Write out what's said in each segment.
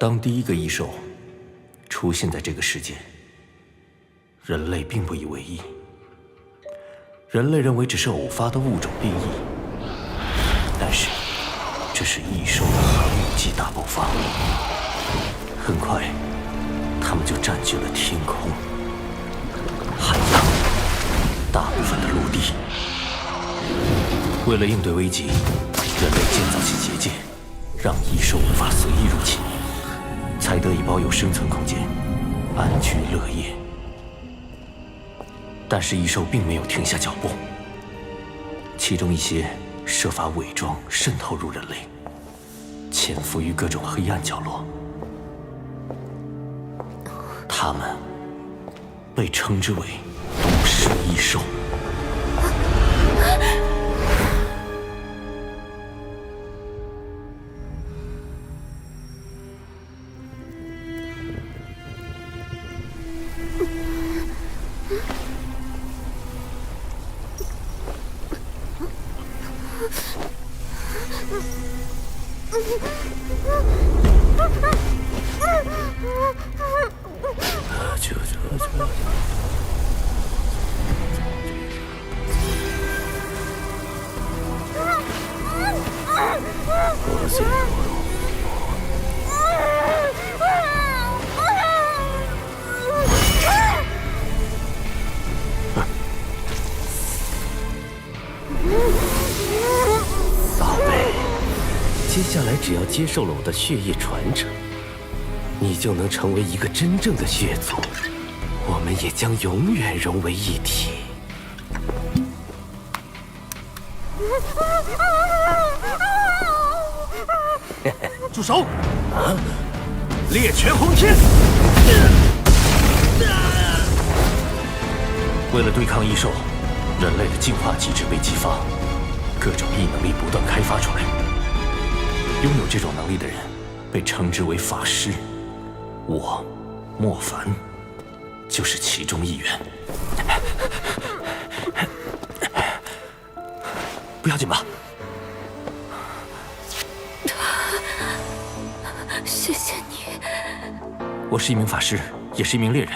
当第一个异兽出现在这个世界，人类并不以为意。人类认为只是偶发的物种变异，但是这是异兽的核武器大爆发。很快，它们就占据了天空、海洋、大部分的陆地。为了应对危机，人类建造起结界，让异兽无法随意入侵，才得以保有生存空间，安居乐业。但是异兽并没有停下脚步，其中一些设法伪装渗透入人类，潜伏于各种黑暗角落。它们被称之为毒蛇异兽。宝贝，接下来只要接受了我的血液传承，你就能成为一个真正的血族，我们也将永远融为一体。住手！啊！猎拳轰天！为了对抗异兽，人类的进化机制被激发，各种异能力不断开发出来。拥有这种能力的人被称之为法师，我，莫凡，就是其中一员。不要紧吧？谢谢你。我是一名法师，也是一名猎人，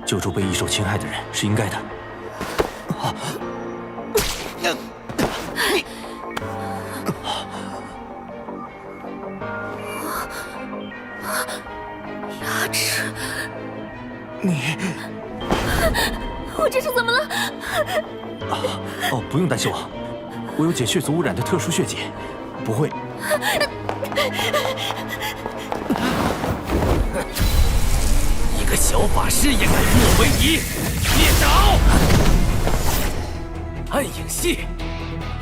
救助被异兽侵害的人是应该的。牙齿，你，我这是怎么了？哦，不用担心我有解血族污染的特殊血解，不会。一个小法师也敢与我为敌，灭爪！暗影系，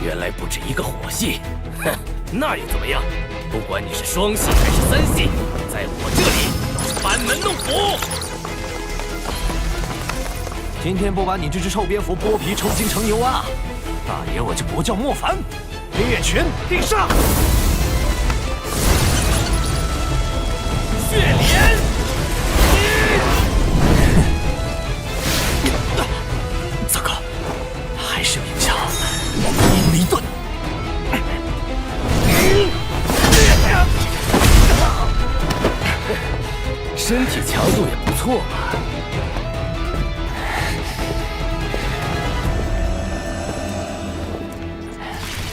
原来不止一个火系，哼，那又怎么样？不管你是双系还是三系，在我这里都是班门弄斧。今天不把你这只臭蝙蝠剥皮抽筋成牛蛙，大爷我就不叫莫凡。猎拳必杀！血莲，糟糕，还是有影响。阴离盾，身体强度也不错嘛。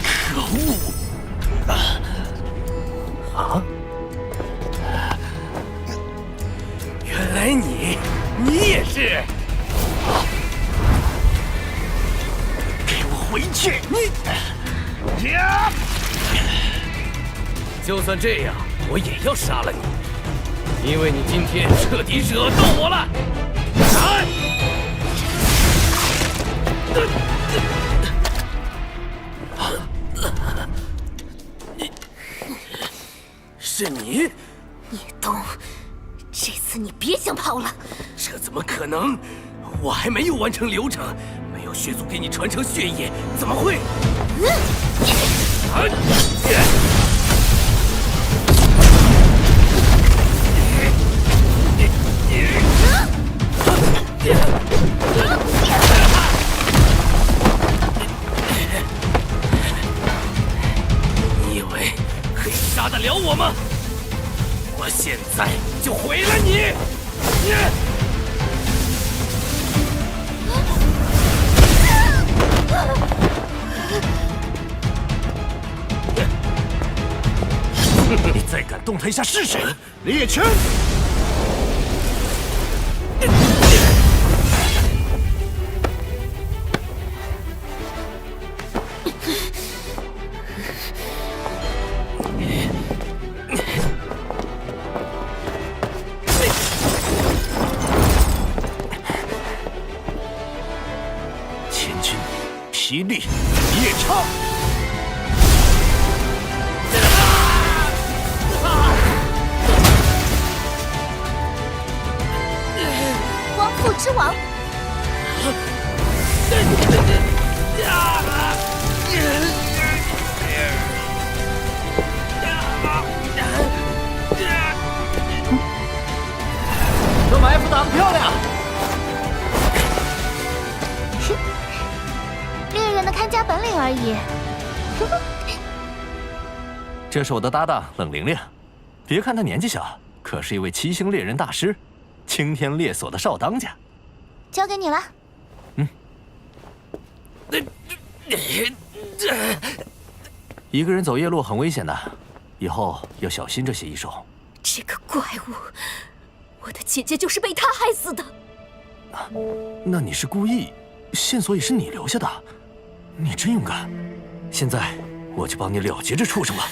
可恶！啊！原来你也是！给我回去！你，就算这样，我也要杀了你，因为你今天彻底惹到我了。闪！是你，叶冬，这次你别想跑了。这怎么可能？我还没有完成流程，没有血族给你传承血液，怎么会？你以为可以杀得了我吗？我我现在就毁了你！你再敢动他一下试试！猎拳！千钧霹雳夜叉！光复之王，这埋伏打得漂亮！猎人的看家本领而已。这是我的搭档冷玲玲，别看她年纪小，可是一位七星猎人大师，青天猎所的少当家。交给你了。一个人走夜路很危险的，以后要小心这些异兽。这个怪物，我的姐姐就是被他害死的。那你是故意？线索也是你留下的，你真勇敢。现在我就帮你了结这畜生吧。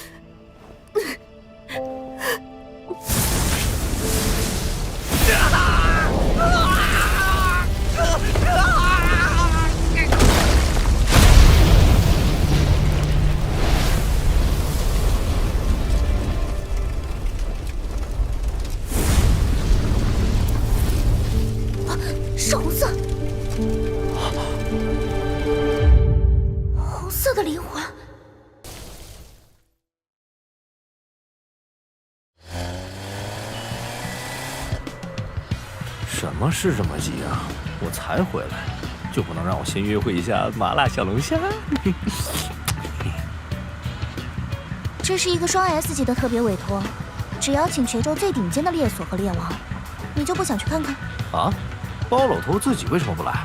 是红色，红色的灵魂。什么事这么急啊？我才回来，就不能让我先约会一下麻辣小龙虾？这是一个双 S 级的特别委托，只邀请泉州最顶尖的猎所和猎王，你就不想去看看？啊？包老头自己为什么不来？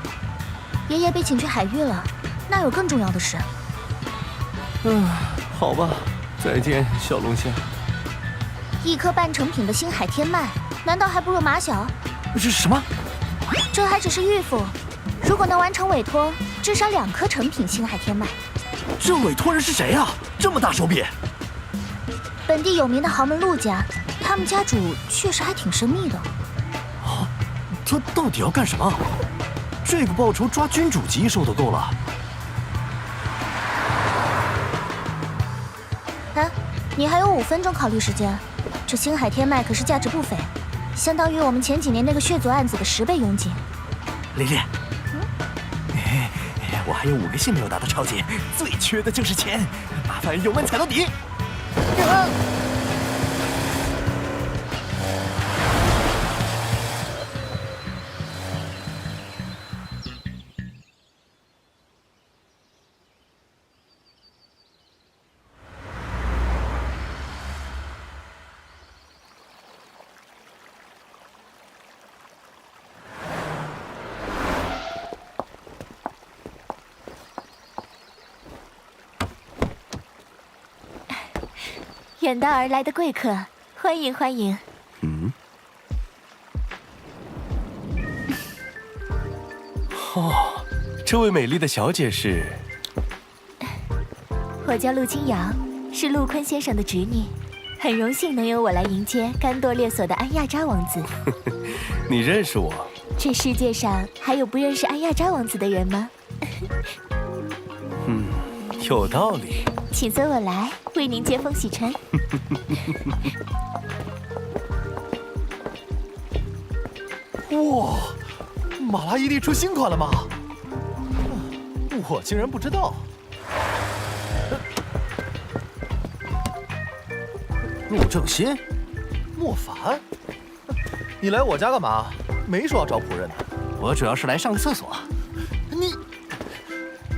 爷爷被请去海域了，那有更重要的事。好吧，再见，小龙虾。一颗半成品的星海天脉，难道还不如马小？这是什么？这还只是预付，如果能完成委托，至少2颗成品星海天脉。这委托人是谁啊？这么大手笔！本地有名的豪门陆家，他们家主确实还挺神秘的。啊，他到底要干什么？这个报酬抓君主级兽都够了。啊，你还有5分钟考虑时间。这星海天脉可是价值不菲，相当于我们前几年那个血族案子的10倍佣金。琳琳，我还有5个信没有达到超级，最缺的就是钱，麻烦油门踩到底。远道而来的贵客，欢迎欢迎。哦，这位美丽的小姐是？我叫陆清瑶，是陆坤先生的侄女，很荣幸能由我来迎接甘多猎所的安亚扎王子。你认识我？这世界上还有不认识安亚扎王子的人吗？有道理。请随我来，为您接风洗尘。哇，马拉伊利出新款了吗？我竟然不知道。陆正新，莫凡，你来我家干嘛？没说要找仆人的。我主要是来上个厕所。你，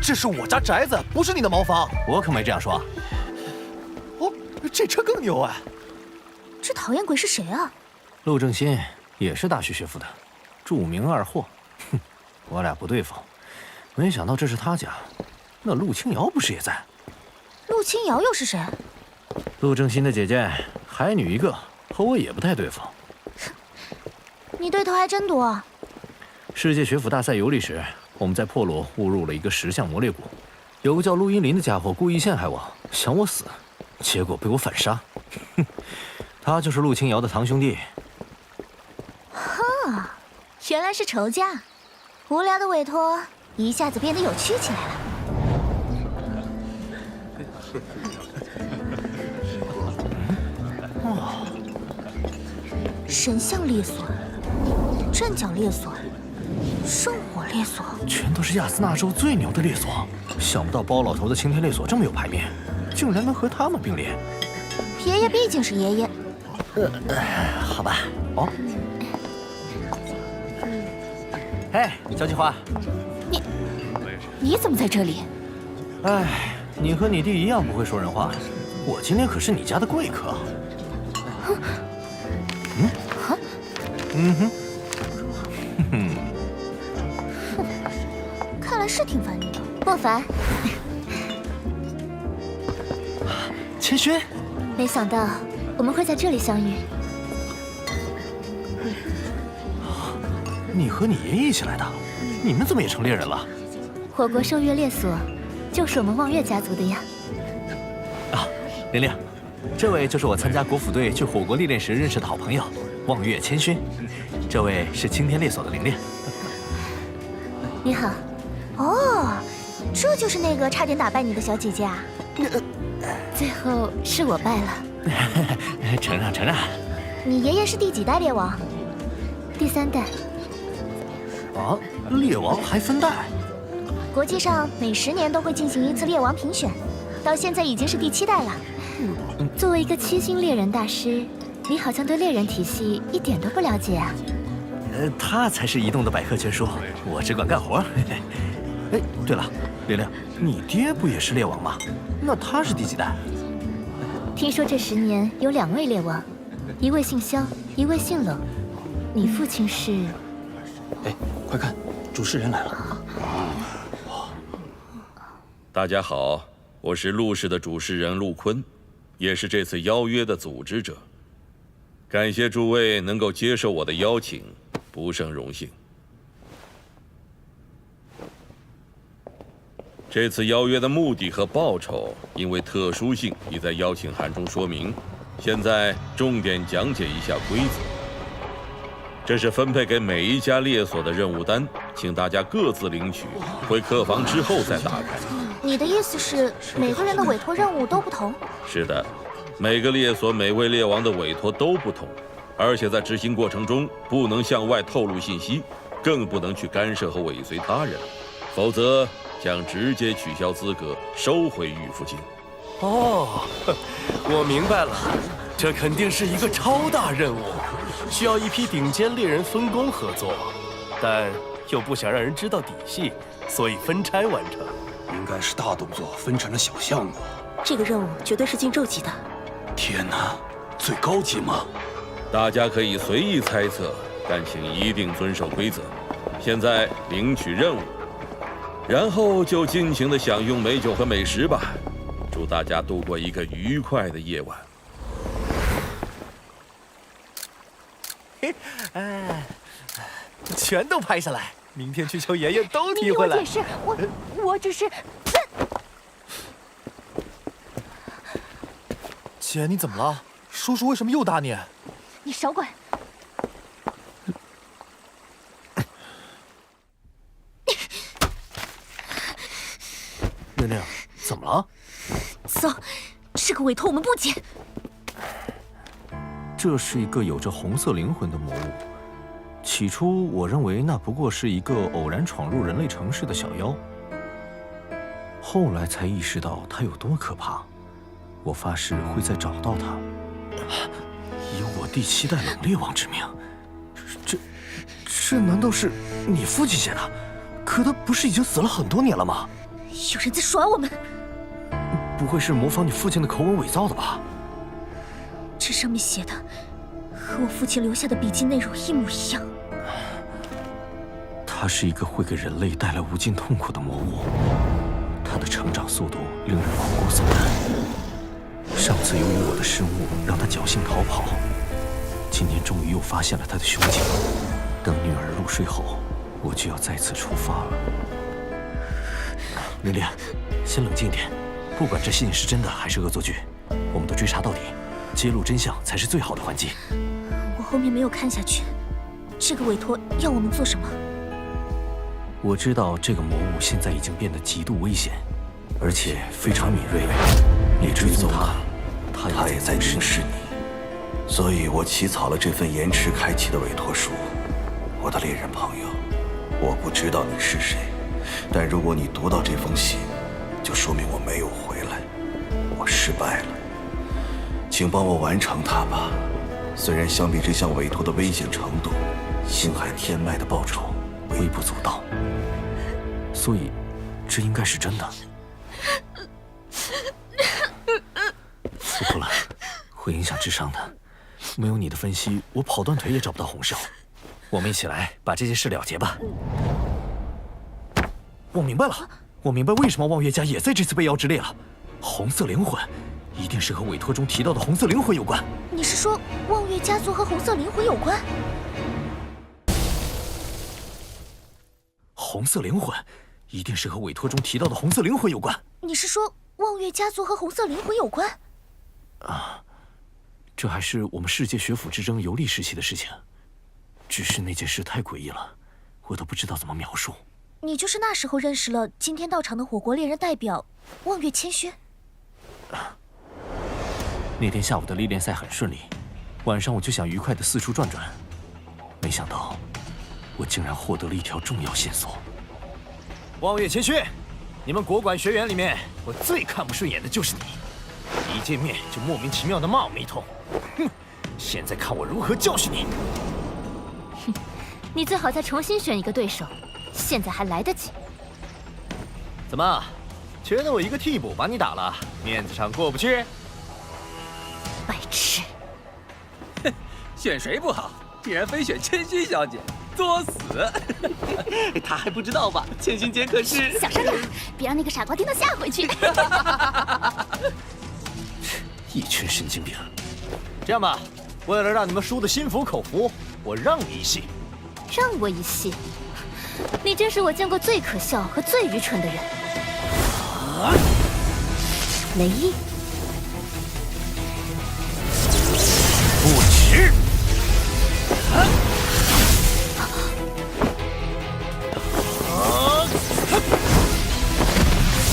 这是我家宅子，不是你的茅房。我可没这样说。哦，这车更牛哎！这讨厌鬼是谁啊？陆正新也是大学学府的，著名二货。哼，我俩不对付，没想到这是他家。那陆清瑶不是也在？陆清瑶又是谁？陆正新的姐姐，海女一个，和我也不太对付。你对头还真多。世界学府大赛游历时，我们在破路误入了一个石像魔猎谷，有个叫陆英林的家伙故意陷害我，想我死，结果被我反杀。哼，他就是陆清瑶的堂兄弟。哈，原来是仇家，无聊的委托一下子变得有趣起来了。神像猎索、阵脚猎索、圣火猎索，全都是亚斯纳州最牛的猎索。想不到包老头的青天猎索这么有排面，竟然能和他们并列。爷爷毕竟是爷爷。好吧。哦。嘿，交际花。你怎么在这里？哎，你和你弟一样不会说人话。我今天可是你家的贵客。看来是挺烦你的。不烦。千寻，没想到我们会在这里相遇。你和你爷爷一起来的，你们怎么也成猎人了？火国兽月猎所，就是我们望月家族的呀。啊，玲玲，这位就是我参加国府队去火国历练时认识的好朋友，望月千寻。这位是青天猎所的玲玲。你好。哦，这就是那个差点打败你的小姐姐啊。最后是我败了。承让承让。你爷爷是第几代猎王？第3代。啊，猎王还分代？国际上每10年都会进行一次猎王评选，到现在已经是第7代了。作为一个7星猎人大师，你好像对猎人体系一点都不了解啊。他才是移动的百科全书，我只管干活。哎，对了，玲玲，你爹不也是猎王吗？那他是第几代？听说这10年有2位猎王，一位姓萧，一位姓冷。你父亲是？哎，快看，主持人来了。大家好，我是陆氏的主事人陆坤，也是这次邀约的组织者。感谢诸位能够接受我的邀请，不胜荣幸。这次邀约的目的和报酬，因为特殊性已在邀请函中说明。现在重点讲解一下规则。这是分配给每一家猎所的任务单，请大家各自领取，回客房之后再打开。你的意思是每个人的委托任务都不同？是的，每个猎所每位猎王的委托都不同，而且在执行过程中不能向外透露信息，更不能去干涉和尾随他人，否则将直接取消资格，收回预付金。哦，我明白了，这肯定是一个超大任务，需要一批顶尖猎人分工合作，但又不想让人知道底细，所以分拆完成。应该是大动作分成了小项目。这个任务绝对是禁咒级的。天哪，最高级吗？大家可以随意猜测，但请一定遵守规则。现在领取任务，然后就尽情地享用美酒和美食吧。祝大家度过一个愉快的夜晚。全都拍下来，明天去求爷爷都提回来。你听我解释，我只是……姐，你怎么了？叔叔为什么又打你？你少管！玲玲，怎么了？走，这个委托我们不接。这是一个有着红色灵魂的魔物。起初我认为那不过是一个偶然闯入人类城市的小妖，后来才意识到它有多可怕。我发誓会再找到它。以我第7代冷猎王之名，这难道是你父亲写的？可他不是已经死了很多年了吗？有人在耍我们！不会是模仿你父亲的口吻伪造的吧？这上面写的和我父亲留下的笔记内容一模一样。它是一个会给人类带来无尽痛苦的魔物，它的成长速度令人毛骨悚然。上次由于我的失误让它侥幸逃跑，今天终于又发现了它的凶境。等女儿入睡后，我就要再次出发了。琳琳，先冷静点，不管这信是真的还是恶作剧，我们都追查到底，揭露真相才是最好的还击。我后面没有看下去，这个委托要我们做什么？我知道这个魔物现在已经变得极度危险，而且非常敏锐。你追踪它，它也在凝视你。所以我起草了这份延迟开启的委托书。我的猎人朋友，我不知道你是谁，但如果你读到这封信，就说明我没有回来，我失败了。请帮我完成它吧。虽然相比这项委托的危险程度，星海天脉的报酬微不足道，所以这应该是真的。不哭了，会影响智商的。没有你的分析，我跑断腿也找不到红寿。我们一起来把这件事了结吧。我明白了，我明白为什么望月家也在这次被妖之列了。红色灵魂，一定是和委托中提到的红色灵魂有关。你是说望月家族和红色灵魂有关？红色灵魂，一定是和委托中提到的红色灵魂有关。你是说望月家族和红色灵魂有关？这还是我们世界学府之争游历时期的事情，只是那件事太诡异了，我都不知道怎么描述。你就是那时候认识了今天到场的火国猎人代表望月千轩。那天下午的历练赛很顺利，晚上我就想愉快地四处转转，没想到我竟然获得了一条重要线索。望月千轩，你们国馆学员里面，我最看不顺眼的就是你，一见面就莫名其妙地骂我们一通。哼，现在看我如何教训你！哼，你最好再重新选一个对手，现在还来得及。怎么，缺了我一个替补把你打了，面子上过不去？白痴！选谁不好，竟然非选千勋小姐，作死！他还不知道吧？千勋姐可是……小声点，别让那个傻瓜听到吓回去。一群神经病！这样吧，为了让你们输得心服口服，我让你一戏。让我一戏？你真是我见过最可笑和最愚蠢的人。雷伊，不迟。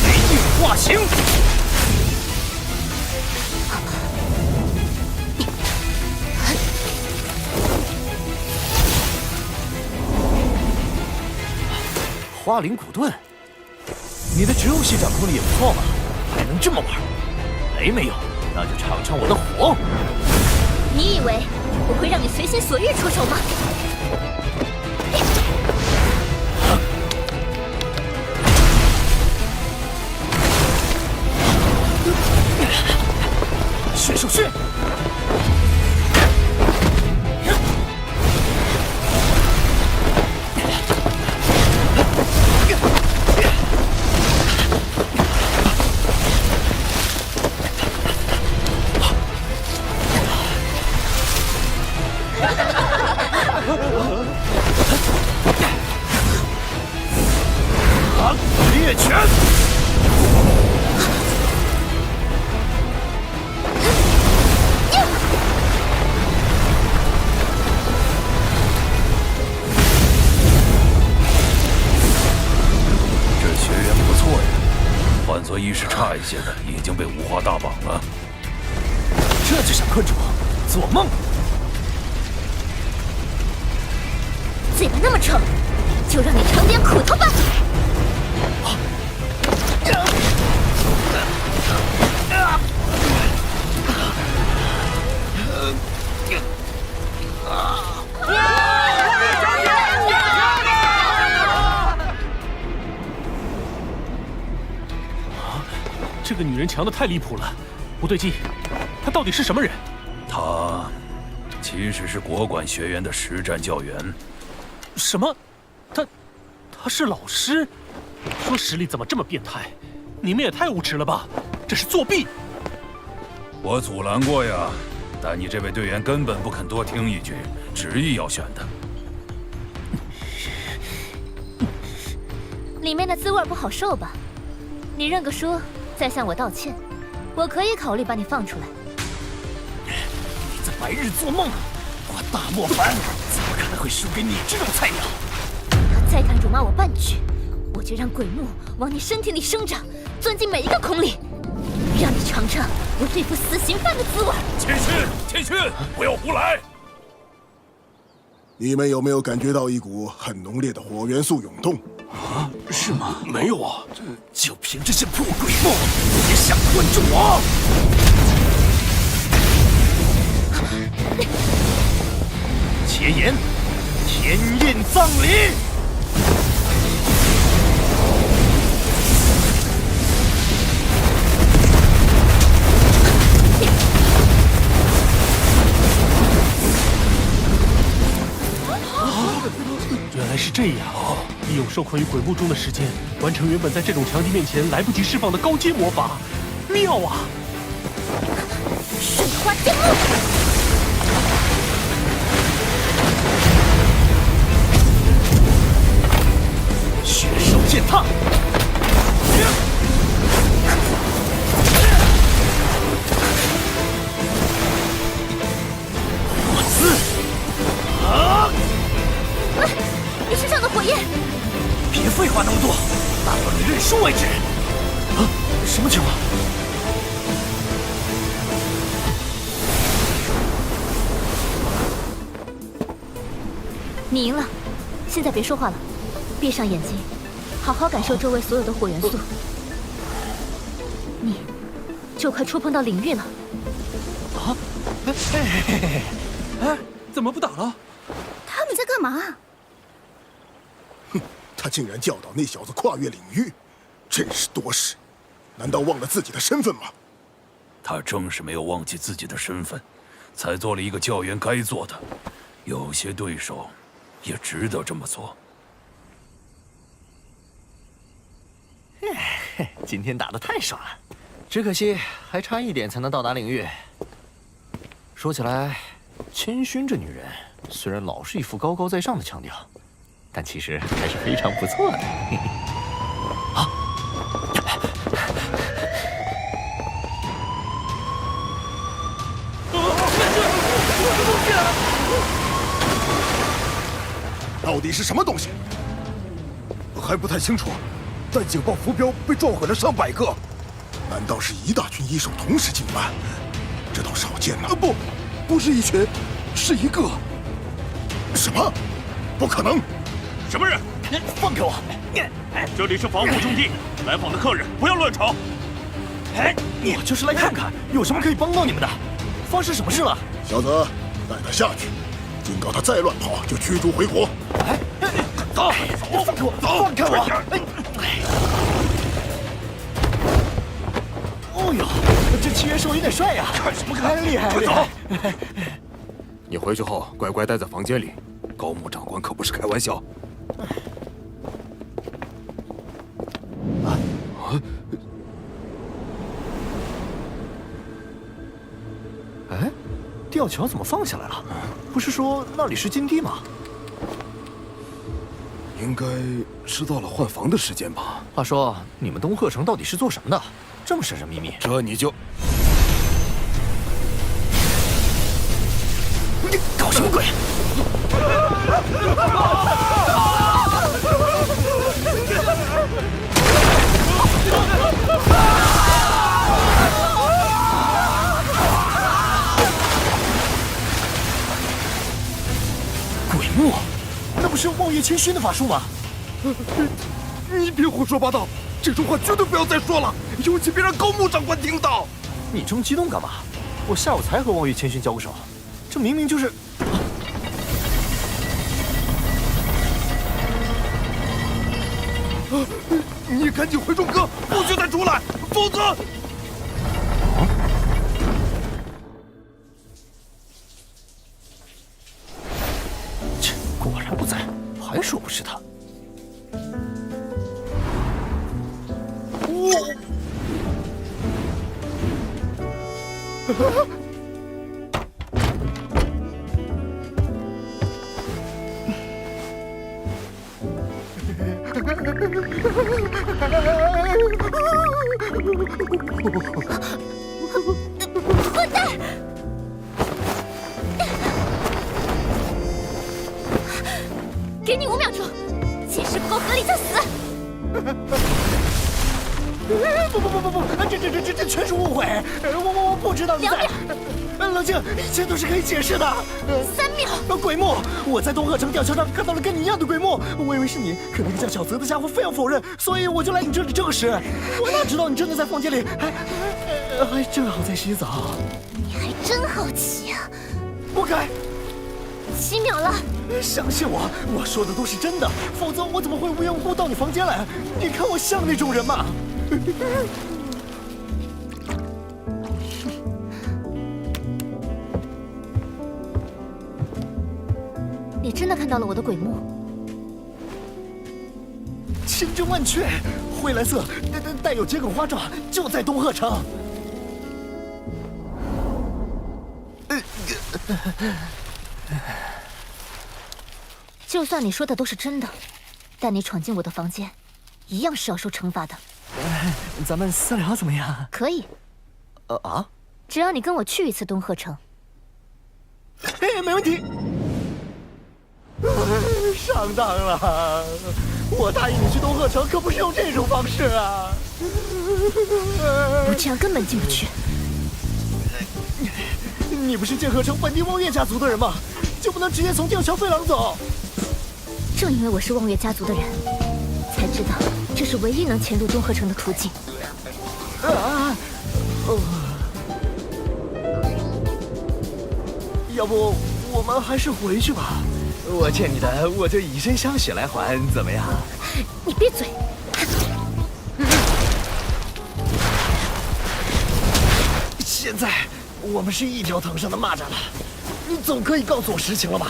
雷印化形。花灵古盾，你的植物系掌控力也不错嘛，还能这么玩？雷没有，那就尝尝我的火。你以为我会让你随心所欲出手吗？血手训。猎拳！这学员不错呀，换做意识差一些的，已经被五花大绑了。这就想困住我？做梦！嘴巴那么臭，就让你尝点苦头吧！这个女人强得太离谱了，不对劲，她到底是什么人？她其实是国馆学院的实战教员。什么？他是老师？说实力怎么这么变态？你们也太无耻了吧！这是作弊！我阻拦过呀，但你这位队员根本不肯多听一句，执意要选的。里面的滋味不好受吧？你认个输，再向我道歉，我可以考虑把你放出来。你在白日做梦！我大漠凡怎么可能会输给你这种菜鸟？再敢辱骂我半句，我就让鬼木往你身体里生长，钻进每一个孔里，让你尝尝我对付死刑犯的滋味。谦逊，不要胡来！你们有没有感觉到一股很浓烈的火元素涌动？啊，是吗？没有啊，就凭这些破鬼木，也想困住我？结言，天印葬礼。原来是这样，利用受困于鬼木中的时间，完成原本在这种强敌面前来不及释放的高阶魔法，妙啊！水花剑木，血手践踏，我滋啊！你身上的火焰！别废话那么多，打到你认输为止。啊，什么情况？你赢了，现在别说话了，闭上眼睛，好好感受周围所有的火元素。你，就快触碰到领域了。啊！哎，怎么不打了？他们在干嘛？哼，他竟然教导那小子跨越领域，真是多事！难道忘了自己的身份吗？他正是没有忘记自己的身份，才做了一个教员该做的。有些对手也值得这么做。今天打得太爽了，只可惜还差一点才能到达领域。说起来，千勋这女人虽然老是一副高高在上的腔调，但其实还是非常不错的。啊！到底是什么东西？还不太清楚，但警报浮标被撞毁了上百个。难道是一大群异兽同时进犯？这倒少见呐！不是一群，是一个。什么？不可能！什么人？放开我！这里是防护重地，来访的客人不要乱吵。我就是来看看有什么可以帮到你们的。发生什么事了？小子，带他下去，警告他再乱跑就驱逐回国。走，放开我！放开我！哦呦，这契约兽有点帅呀！看什么看？厉害！快走！你回去后乖乖待在房间里，高木长官可不是开玩笑。哎，吊桥怎么放下来了？不是说那里是禁地吗？应该是到了换房的时间吧。话说，你们东鹤城到底是做什么的？这么神神秘秘？这你就……你搞什么鬼？鬼木，那不是望月千勋的法术吗？你别胡说八道，这种话绝对不要再说了，尤其别让高木长官听到。你这么激动干嘛？我下午才和望月千勋交过手，这明明就是……你赶紧回众哥，不许再出来，否则……还说不是他？混蛋！给你5秒钟，解释不够合理就死！不，这全是误会，我不知道你在。冷静，一切都是可以解释的。3秒。鬼木，我在东鹤城吊桥上看到了跟你一样的鬼木，我以为是你，可那个叫小泽的家伙非要否认，所以我就来你这里证实。我哪知道你真的在房间里，还正好在洗澡。你还真好奇啊！不该。7秒了。相信我，我说的都是真的，否则我怎么会无缘无故到你房间来？你看我像那种人吗？你真的看到了我的鬼目？千真万确，灰蓝色，带有桔梗花状，就在东鹤城。就算你说的都是真的，但你闯进我的房间，一样是要受惩罚的。咱们私聊怎么样？可以。只要你跟我去一次东鹤城。没问题。上当了！我答应你去东鹤城，可不是用这种方式啊！不这样根本进不去。你不是剑鹤城本地望月家族的人吗？就不能直接从吊桥飞廊走？正因为我是望月家族的人，才知道这是唯一能潜入东鹤城的途径。要不我们还是回去吧。我欠你的，我就以身相许来还，怎么样？你闭嘴！现在我们是一条藤上的蚂蚱了，你总可以告诉我实情了吧？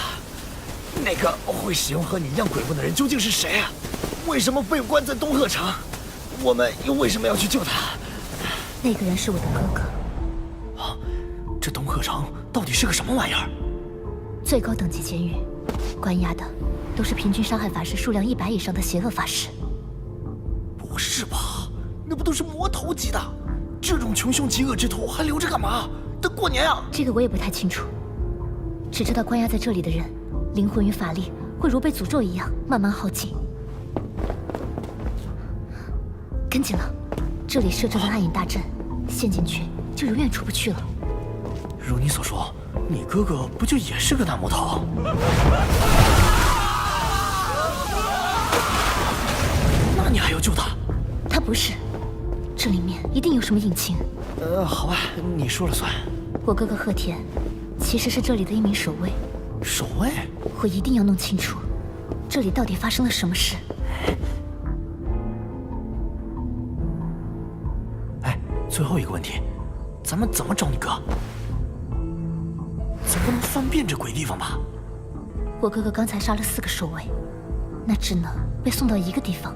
那个会使用和你一样鬼魂的人究竟是谁啊？为什么被关在东鹤城？我们又为什么要去救他？那个人是我的哥哥。这东鹤城到底是个什么玩意儿？最高等级监狱，关押的都是平均伤害法师数量100以上的邪恶法师。不是吧？那不都是魔头级的？这种穷凶极恶之徒还留着干嘛？等过年啊！这个我也不太清楚，只知道关押在这里的人，灵魂与法力会如被诅咒一样慢慢耗尽。跟紧了，这里设置了暗影大阵，陷进去就永远出不去了。如你所说，你哥哥不就也是个大魔头？那你还要救他？他不是，这里面一定有什么隐情。好吧，你说了算。我哥哥鹤田其实是这里的一名守卫。守卫？我一定要弄清楚，这里到底发生了什么事。最后一个问题，咱们怎么找你哥？总不能翻遍这鬼地方吧？我哥哥刚才杀了4个守卫，那只能被送到一个地方。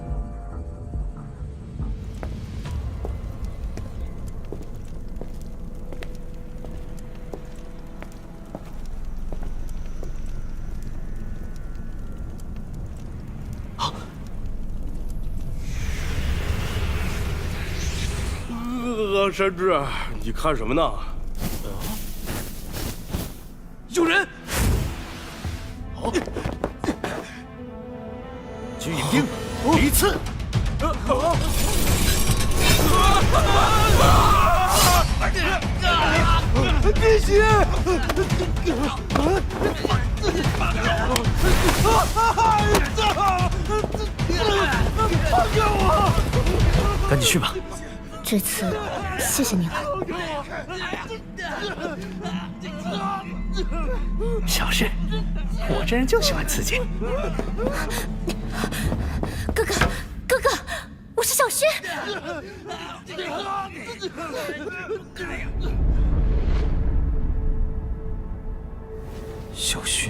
山治，你看什么呢？有人！巨影钉，一次。必须！放开我！赶紧去吧。这次谢谢你了，小事，我这人就喜欢刺激。哥哥，哥哥，我是小薰。小薰，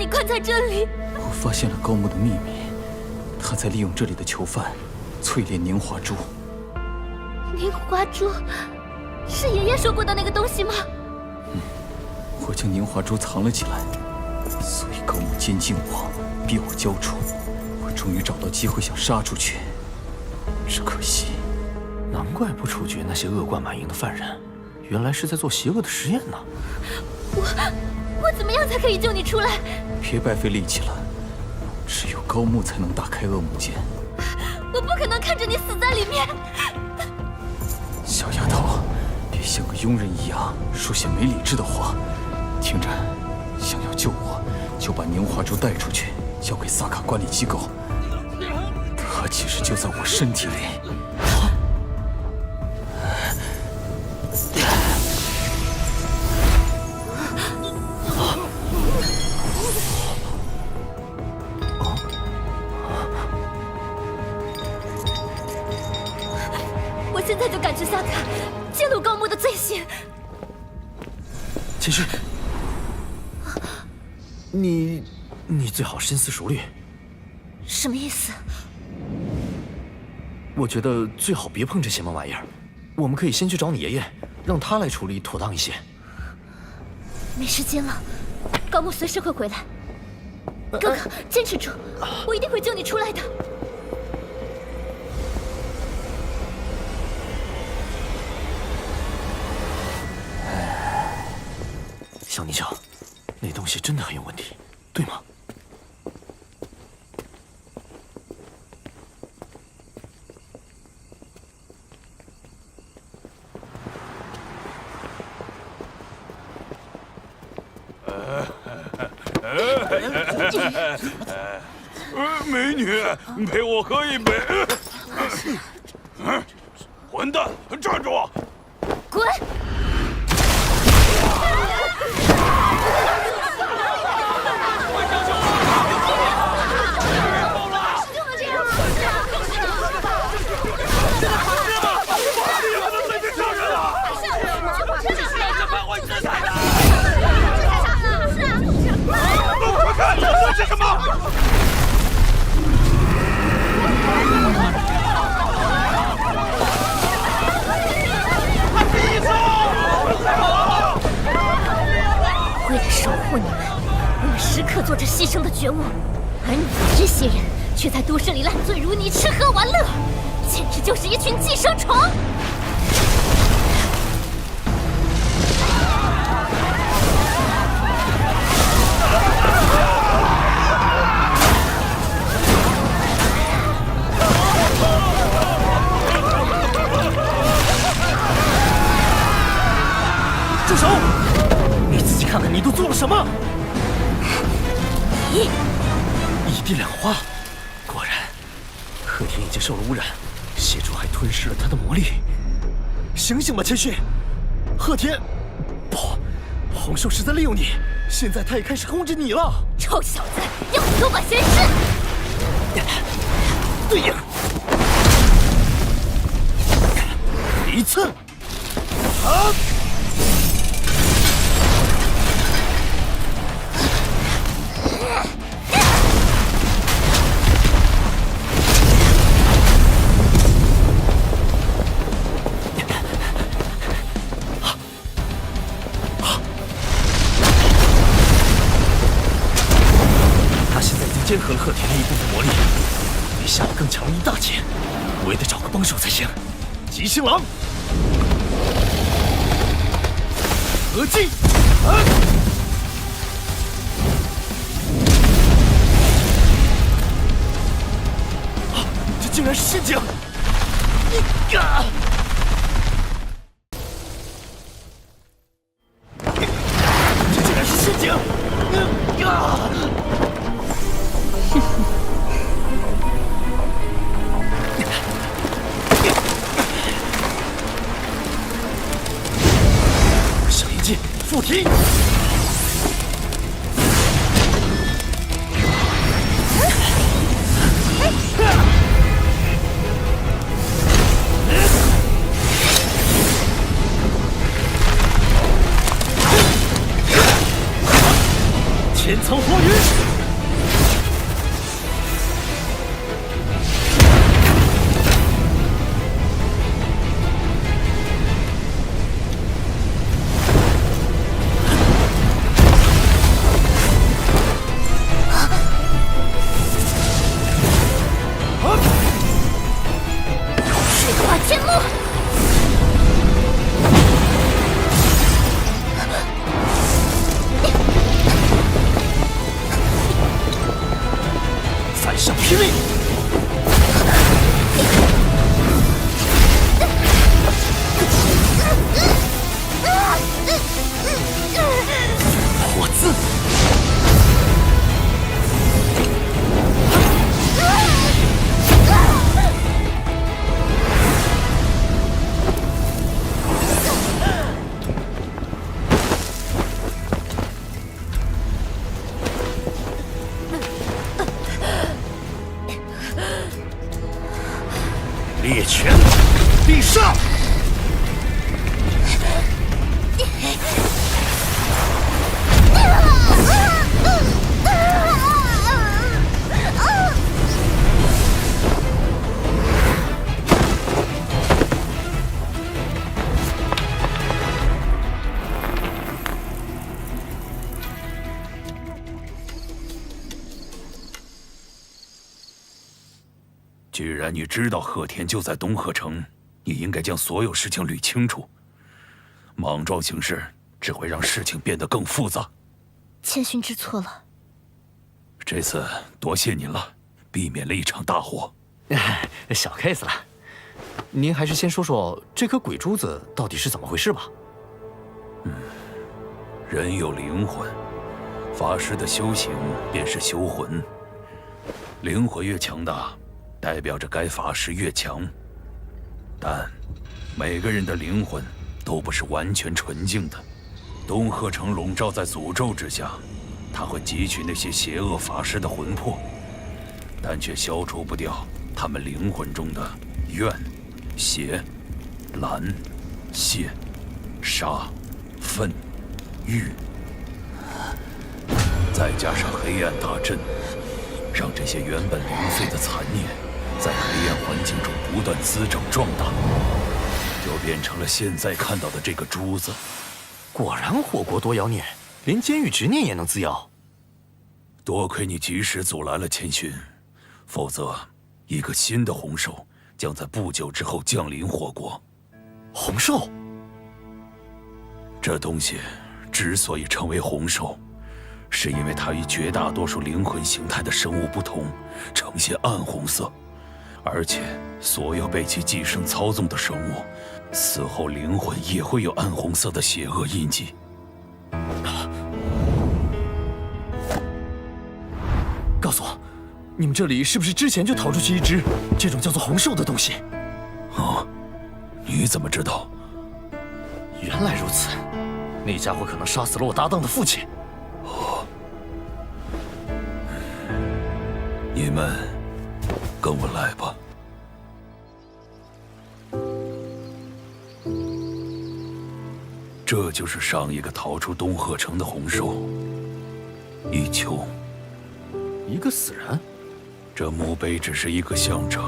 你关在这里？我发现了高木的秘密，他在利用这里的囚犯淬炼凝华珠。凝华珠，是爷爷说过的那个东西吗？我将凝华珠藏了起来，所以高木监禁我，逼我交出。我终于找到机会想杀出去，只可惜。难怪不处决那些恶贯满盈的犯人，原来是在做邪恶的实验呢。我怎么样才可以救你出来？别白费力气了，只有高木才能打开恶魔剑。我不可能看着你死在里面。小丫头，别像个庸人一样说些没理智的话。听着，想要救我，就把凝华珠带出去，交给萨卡管理机构。它其实就在我身体里。我现在就赶去萨卡，揭露高木的罪行。千寻，你最好深思熟虑。什么意思？我觉得最好别碰这些玩意儿。我们可以先去找你爷爷，让他来处理妥当一些。没时间了，高木随时会回来。哥哥，坚持住，我一定会救你出来的。小泥鳅，那东西真的很有问题，对吗？美女，陪我喝一杯。混蛋，站住！滚！这是什么？为了守护你们，为了时刻做着牺牲的觉悟，而你们这些人却在都市里烂醉如泥，吃喝玩乐，简直就是一群寄生虫！住手！你自己看看，你都做了什么？你一地两花，果然，鹤田已经受了污染，血珠还吞噬了他的魔力。醒醒吧，千寻！鹤田，不，红兽是在利用你，现在他也开始攻击你了。臭小子，要多管闲事！对呀，一刺，啊！结合了鹤田的一部分魔力，比夏更强了一大截。我也得找个帮手才行。急星狼，合击！这竟然是陷阱！你啊！这竟然是陷阱！附体！前层火云。水化天幕。 反向劈位，火字，猎拳，必杀！既然你知道鹤田就在东鹤城，你应该将所有事情捋清楚。莽撞行事只会让事情变得更复杂。千寻知错了。这次多谢您了，避免了一场大祸。小 case 了。您还是先说说这颗鬼珠子到底是怎么回事吧。人有灵魂，法师的修行便是修魂。灵魂越强大，代表着该法师越强。但每个人的灵魂都不是完全纯净的。东鹤城笼罩在诅咒之下，他会汲取那些邪恶法师的魂魄，但却消除不掉他们灵魂中的怨、邪、蓝、谢、杀、愤、欲，再加上黑暗大阵，让这些原本零碎的残念在黑暗环境中不断滋长壮大，就变成了现在看到的这个珠子。果然祸国多妖孽，连监狱执念也能自妖。多亏你及时阻拦了千寻，否则一个新的红兽将在不久之后降临火国。红兽？这东西之所以称为红兽，是因为它与绝大多数灵魂形态的生物不同，呈现暗红色，而且所有被其寄生操纵的生物，死后灵魂也会有暗红色的邪恶印记。告诉我，你们这里是不是之前就逃出去一只这种叫做红兽的东西？啊，你怎么知道？原来如此，那家伙可能杀死了我搭档的父亲。你们跟我来吧。这就是上一个逃出东鹤城的红兽一丘。一个死人？这墓碑只是一个象征，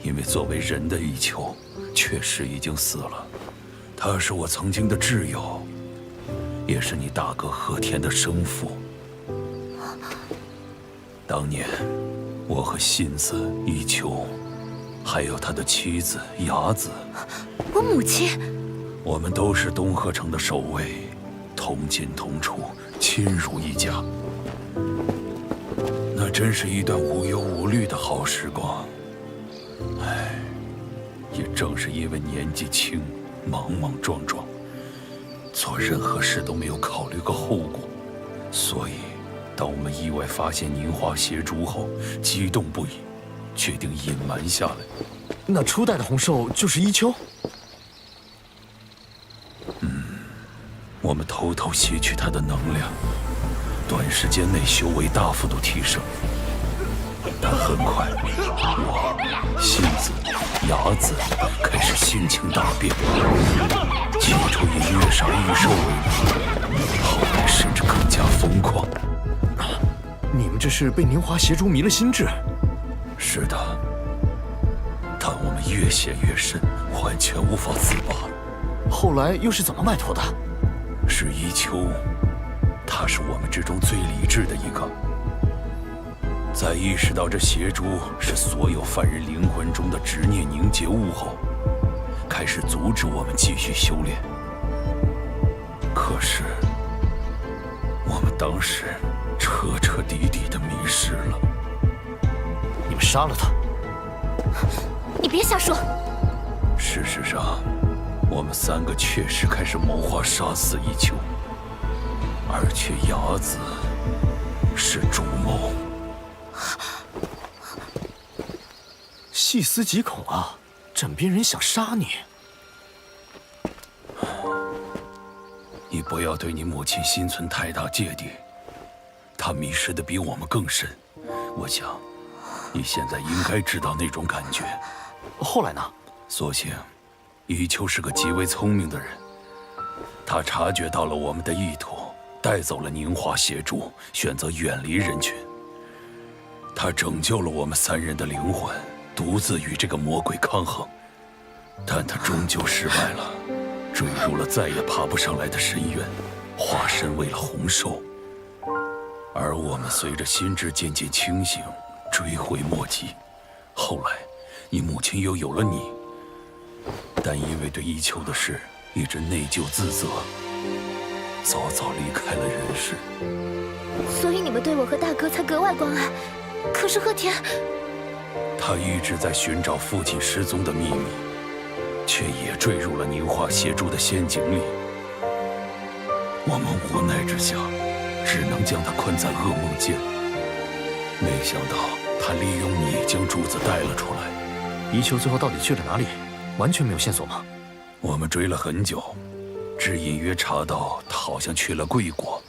因为作为人的一丘确实已经死了。他是我曾经的挚友，也是你大哥鹤田的生父。当年我和信子一丘，还有他的妻子雅子，我母亲，我们都是东鹤城的守卫，同进同出，亲如一家。那真是一段无忧无虑的好时光。唉，也正是因为年纪轻，莽莽撞撞，做任何事都没有考虑过后果，所以当我们意外发现宁华邪珠后，激动不已，决定隐瞒下来。那初代的红兽就是一丘？我们偷偷吸取它的能量，短时间内修为大幅度提升。但很快，我、信子、雅子开始性情大变，起初以虐杀异兽为目，后来甚至更加疯狂。你们这是被宁华邪蛛迷了心智？是的，但我们越陷越深，完全无法自拔。后来又是怎么摆脱的？是一秋，他是我们之中最理智的一个。在意识到这邪蛛是所有犯人灵魂中的执念凝结物后，开始阻止我们继续修炼。可是，我们当时彻彻底底的迷失了。你们杀了他？你别瞎说。事实上，我们3个确实开始谋划杀死一秋，而且伢子是主谋。细思极恐啊！枕边人想杀你。你不要对你母亲心存太大芥蒂，她迷失的比我们更深。我想，你现在应该知道那种感觉。后来呢？所幸，一秋是个极为聪明的人，他察觉到了我们的意图，带走了宁华邪蛛，选择远离人群。他拯救了我们3人的灵魂，独自与这个魔鬼抗衡，但他终究失败了，坠入了再也爬不上来的深渊，化身为了红兽。而我们随着心智渐渐清醒，追悔莫及。后来，你母亲又有了你，但因为对一秋的事一直内疚自责，早早离开了人世。所以你们对我和大哥才格外关爱。可是鹤田，他一直在寻找父亲失踪的秘密，却也坠入了宁华邪蛛的陷阱里。我们无奈之下，只能将他困在噩梦间。没想到他利用你将珠子带了出来。一秋最后到底去了哪里？完全没有线索吗？我们追了很久，只隐约查到他好像去了贵国。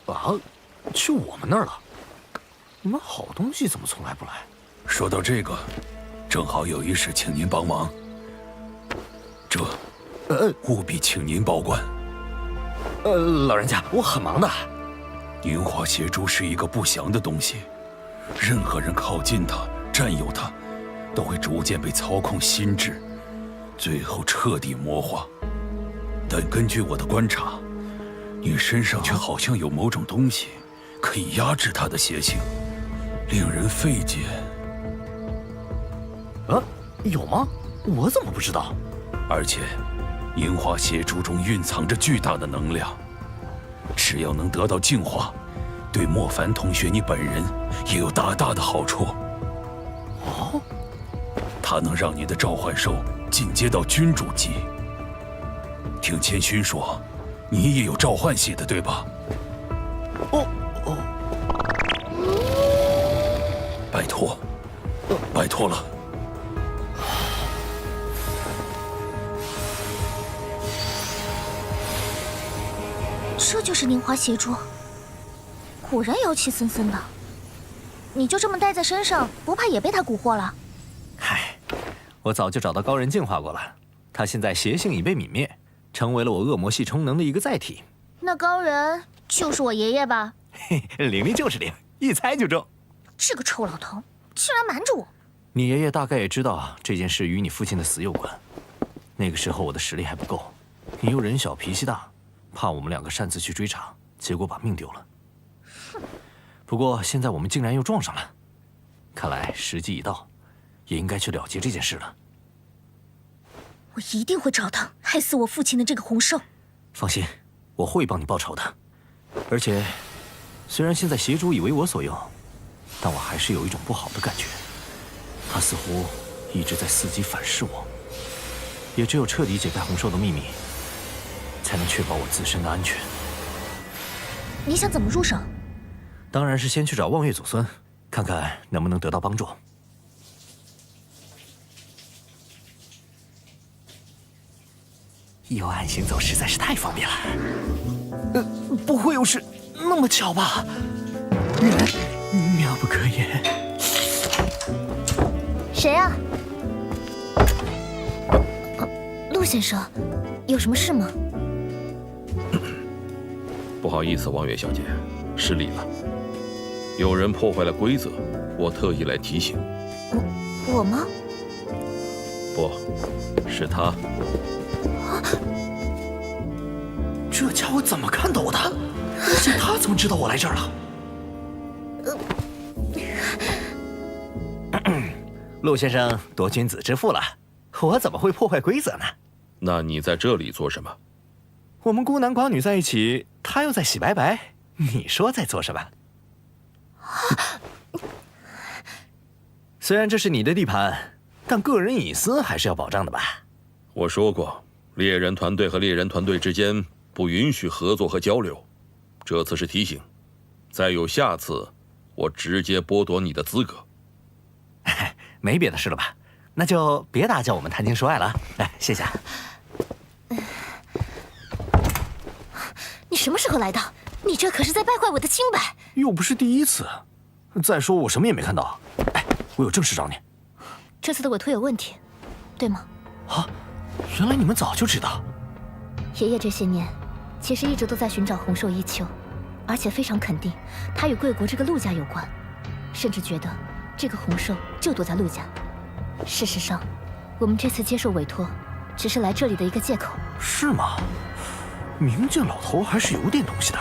啊，去我们那儿了？你们好东西怎么从来不来？说到这个，正好有一事请您帮忙。这，务必请您保管。老人家，我很忙的。宁华邪蛛是一个不祥的东西，任何人靠近它、占有它，都会逐渐被操控心智，最后彻底魔化。但根据我的观察，你身上却好像有某种东西，可以压制它的邪性，令人费解。有吗？我怎么不知道？而且，宁华邪蛛中蕴藏着巨大的能量，只要能得到净化，对莫凡同学你本人也有大大的好处。哦，它能让你的召唤兽进阶到君主级。听千勋说，你也有召唤系的，对吧？拜托，拜托了。这就是宁华邪蛛，果然妖气森森的。你就这么带在身上，不怕也被他蛊惑了？嗨，我早就找到高人净化过了，他现在邪性已被泯灭，成为了我恶魔系充能的一个载体。那高人就是我爷爷吧？嘿，玲玲就是灵，一猜就中。这个臭老头竟然瞒着我！你爷爷大概也知道这件事与你父亲的死有关。那个时候我的实力还不够，你又人小脾气大，怕我们2个擅自去追查，结果把命丢了。不过现在我们竟然又撞上了，看来时机已到，也应该去了结这件事了。我一定会找到害死我父亲的这个红兽。放心，我会帮你报仇的。而且，虽然现在邪蛛已为我所用，但我还是有一种不好的感觉，他似乎一直在伺机反噬我。也只有彻底解开红兽的秘密，才能确保我自身的安全。你想怎么入手？当然是先去找望月祖孙，看看能不能得到帮助。幽暗行走实在是太方便了。不会又是那么巧吧？妙不可言。谁啊？陆先生，有什么事吗？不好意思，望月小姐，失礼了。有人破坏了规则，我特意来提醒。我吗？不，是他。这家伙怎么看到我的？他怎么知道我来这儿了？陆先生多君子之腹了，我怎么会破坏规则呢？那你在这里做什么？我们孤男寡女在一起，他又在洗白白，你说在做什么？虽然这是你的地盘，但个人隐私还是要保障的吧？我说过，猎人团队和猎人团队之间不允许合作和交流。这次是提醒，再有下次，我直接剥夺你的资格。没别的事了吧？那就别打搅我们谈情说爱了。哎，谢谢。你什么时候来的？你这可是在败坏我的清白。又不是第一次。再说我什么也没看到。哎，我有正事找你。这次的委托有问题，对吗？啊，原来你们早就知道。爷爷这些年其实一直都在寻找洪寿一丘，而且非常肯定他与贵国这个陆家有关，甚至觉得这个洪寿就躲在陆家。事实上，我们这次接受委托，只是来这里的一个借口。是吗？明镜老头还是有点东西的。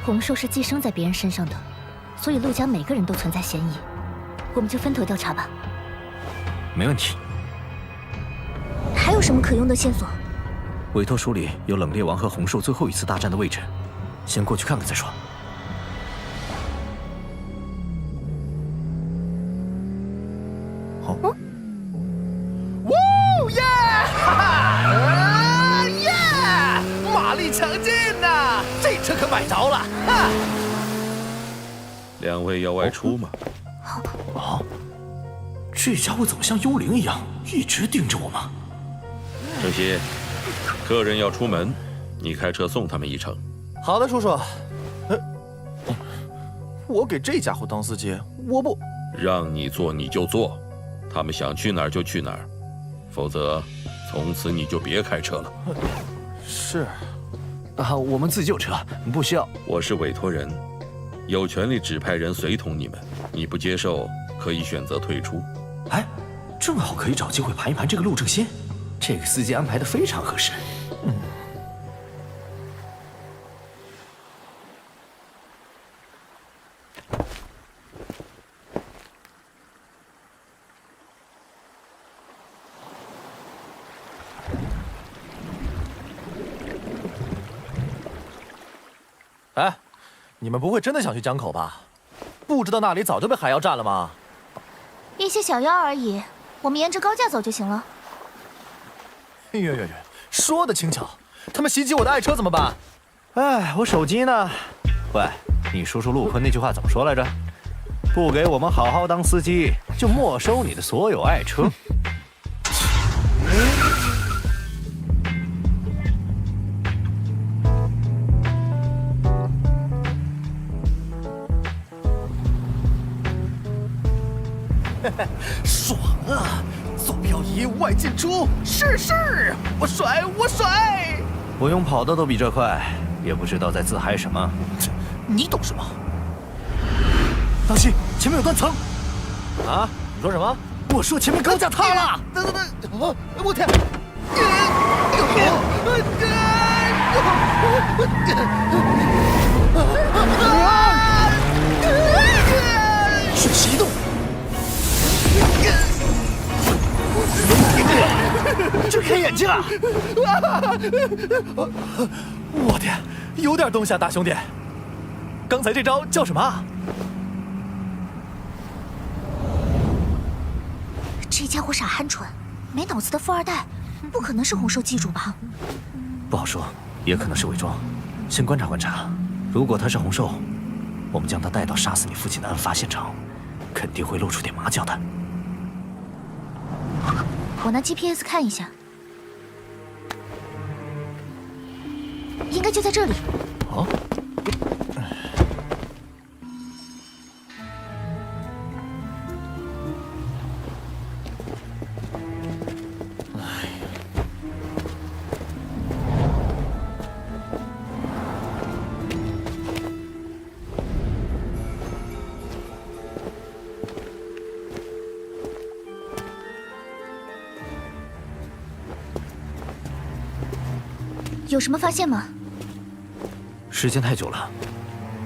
洪寿是寄生在别人身上的，所以陆家每个人都存在嫌疑。我们就分头调查吧。没问题。还有什么可用的线索？委托书里有冷冽王和洪寿最后一次大战的位置，先过去看看再说。哦，呜耶！哈哈！耶！马力强劲呐，这车可买着了！哈！两位要外出吗？啊！这家伙怎么像幽灵一样，一直盯着我们？正熙，客人要出门，你开车送他们一程。好的，叔叔。我给这家伙当司机，我不让你做你就做，他们想去哪儿就去哪儿，否则从此你就别开车了。是。啊，我们自己有车，不需要。我是委托人，有权利指派人随同你们。你不接受，可以选择退出。哎，正好可以找机会盘一盘这个陆正先，这个司机安排的非常合适。哎，你们不会真的想去江口吧？不知道那里早就被海妖占了吗？一些小妖而已，我们沿着高架走就行了。呦，说的轻巧，他们袭击我的爱车怎么办？哎，我手机呢？喂，你说说陆坤那句话怎么说来着？不给我们好好当司机，就没收你的所有爱车。爽啊！左漂移，外进出，是，我甩！不用跑的都比这快，也不知道在自嗨什么。你懂什么？当心，前面有断层！啊？你说什么？我说前面高架塌了！等，我天！瞬息移动！睁开眼睛啊！我天，有点东西啊，大兄弟。刚才这招叫什么？这家伙傻憨蠢，没脑子的富二代，不可能是洪寿记住吧？不好说，也可能是伪装。先观察观察，如果他是洪寿，我们将他带到杀死你父亲的案发现场，肯定会露出点马脚的。我拿 GPS 看一下，应该就在这里。哦。有什么发现吗？时间太久了，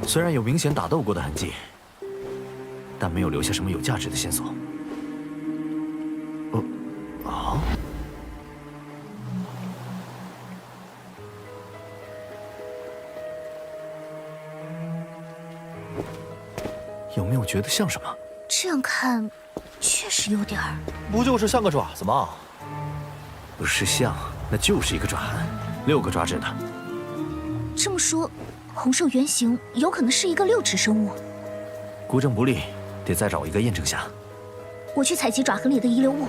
虽然有明显打斗过的痕迹，但没有留下什么有价值的线索。有没有觉得像什么？这样看，确实有点儿。不就是像个爪子吗？不是像，那就是一个爪痕，6个爪趾的。这么说，红兽原型有可能是一个6指生物。估证不利，得再找一个验证下。我去采集爪痕里的遗留物。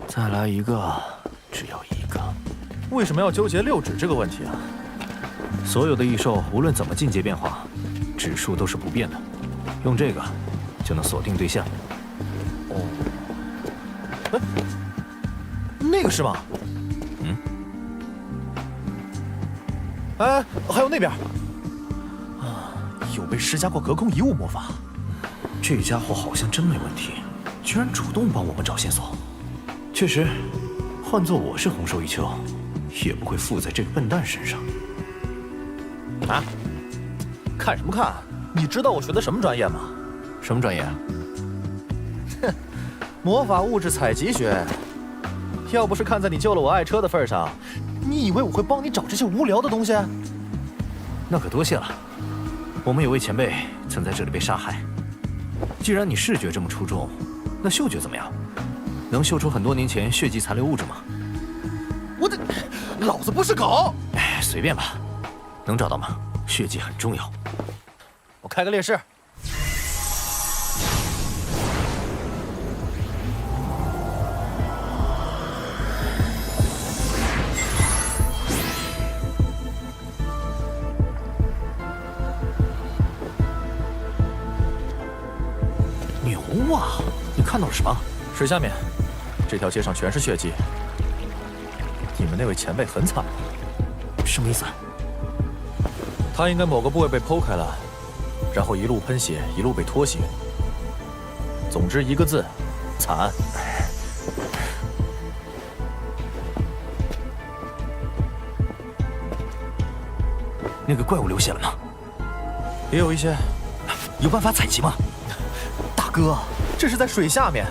再来一个，只要一个。为什么要纠结6指这个问题啊？所有的异兽无论怎么境界变化，指数都是不变的，用这个就能锁定对象。哦，哎，那个是吗？嗯。哎，还有那边，有被施加过隔空遗物魔法。这家伙好像真没问题，居然主动帮我们找线索。确实，换做我是红兽一丘，也不会附在这个笨蛋身上。啊？看什么看？你知道我学的什么专业吗？什么专业啊？哼，魔法物质采集学。要不是看在你救了我爱车的份上，你以为我会帮你找这些无聊的东西？那可多谢了。我们有位前辈曾在这里被杀害。既然你视觉这么出众，那嗅觉怎么样？能嗅出很多年前血迹残留物质吗？我的，老子不是狗！哎，随便吧。能找到吗？血迹很重要。我开个劣势。牛啊！你看到了什么？水下面，这条街上全是血迹。你们那位前辈很惨。什么意思？他应该某个部位被剖开了，然后一路喷血，一路被脱血。总之一个字，惨。那个怪物流血了吗？也有一些。有办法采集吗？大哥，这是在水下面，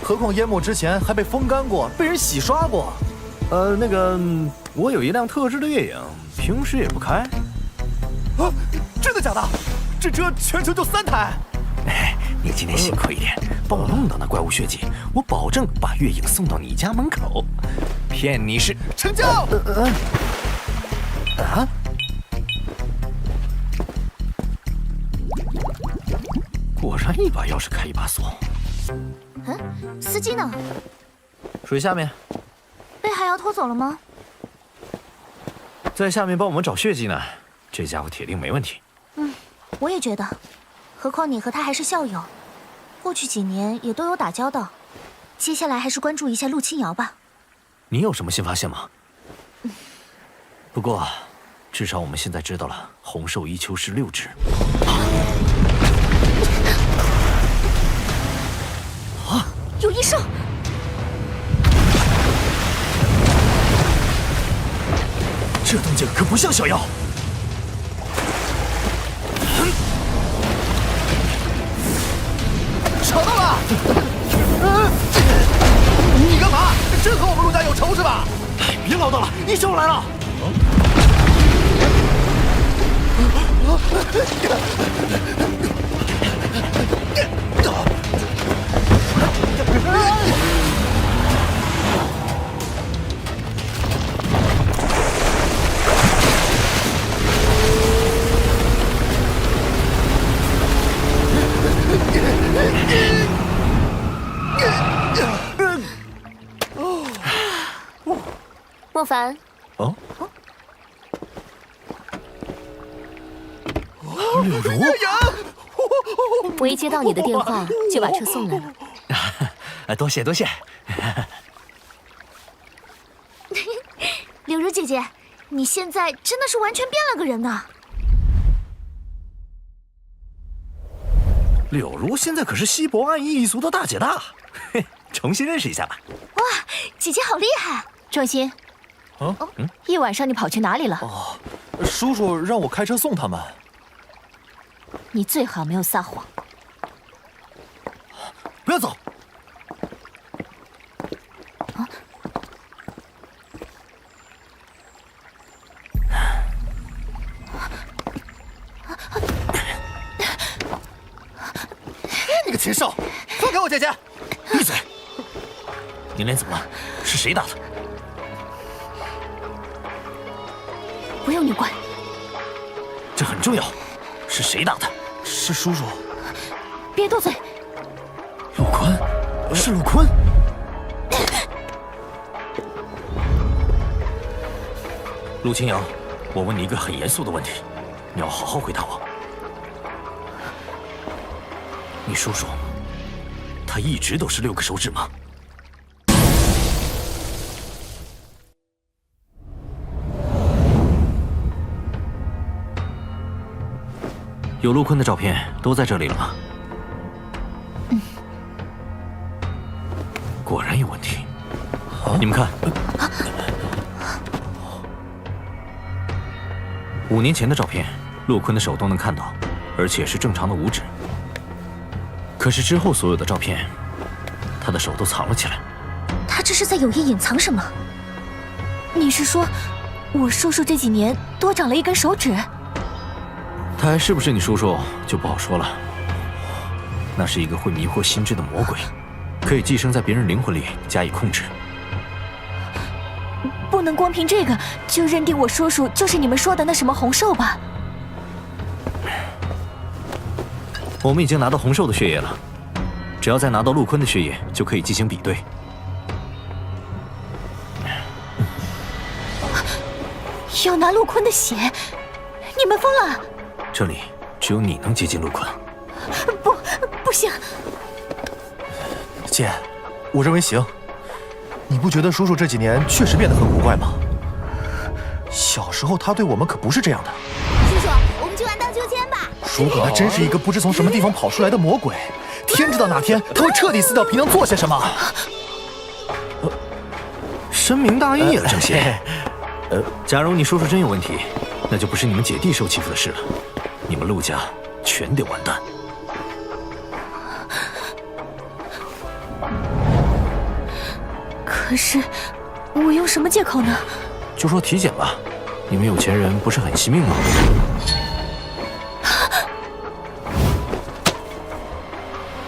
何况淹没之前还被风干过，被人洗刷过。那个，我有一辆特制的越野，平时也不开。啊，真的假的？这车全球就3台。哎，你今天辛苦一点，帮我弄到那怪物血迹，我保证把月影送到你家门口。骗你是成交。啊？果然一把钥匙开一把锁。嗯，司机呢？水下面。被海妖拖走了吗？在下面帮我们找血迹呢，这家伙铁定没问题。嗯，我也觉得。何况你和他还是校友，过去几年也都有打交道。接下来还是关注一下陆清瑶吧。你有什么新发现吗？不过，至少我们现在知道了红兽一丘是6指。啊！有异兽！这动静可不像小妖。找到了！你干嘛？真和我们陆家有仇是吧？别唠叨了，异兽来了！莫凡。哦。柳如，我一接到你的电话，就把车送来了。多谢多谢。柳如姐姐，你现在真的是完全变了个人呢。柳如现在可是西博暗翼一族的大姐大，嘿，重新认识一下吧。哇，姐姐好厉害！仲心，一晚上你跑去哪里了？哦，叔叔让我开车送他们。你最好没有撒谎。不要走！你个禽兽，放开我姐姐！闭嘴！你脸怎么了？是谁打的？不用你管。这很重要，是谁打的？是叔叔。别多嘴。陆坤，是陆坤。陆清扬，我问你一个很严肃的问题，你要好好回答我。你叔叔，他一直都是6个手指吗？有陆坤的照片都在这里了吗？果然有问题。你们看，5年前的照片，陆坤的手都能看到，而且是正常的5指。可是之后所有的照片，他的手都藏了起来。他这是在有意隐藏什么？你是说，我叔叔这几年多长了1根手指？他还是不是你叔叔就不好说了。那是一个会迷惑心智的魔鬼，可以寄生在别人灵魂里加以控制。不能光凭这个就认定我叔叔就是你们说的那什么红兽吧？我们已经拿到红兽的血液了，只要再拿到陆坤的血液，就可以进行比对。要拿陆坤的血？你们疯了！这里只有你能接近陆坤。不行！姐，我认为行。你不觉得叔叔这几年确实变得很古怪吗？小时候他对我们可不是这样的。叔叔，我们去玩荡秋千吧。如果他真是一个不知从什么地方跑出来的魔鬼，天知道哪天他会彻底撕掉皮囊做些什么。深明大义了，郑些。假如你叔叔真有问题，那就不是你们姐弟受欺负的事了，你们陆家全得完蛋。可是，我用什么借口呢？就说体检吧，你们有钱人不是很惜命吗？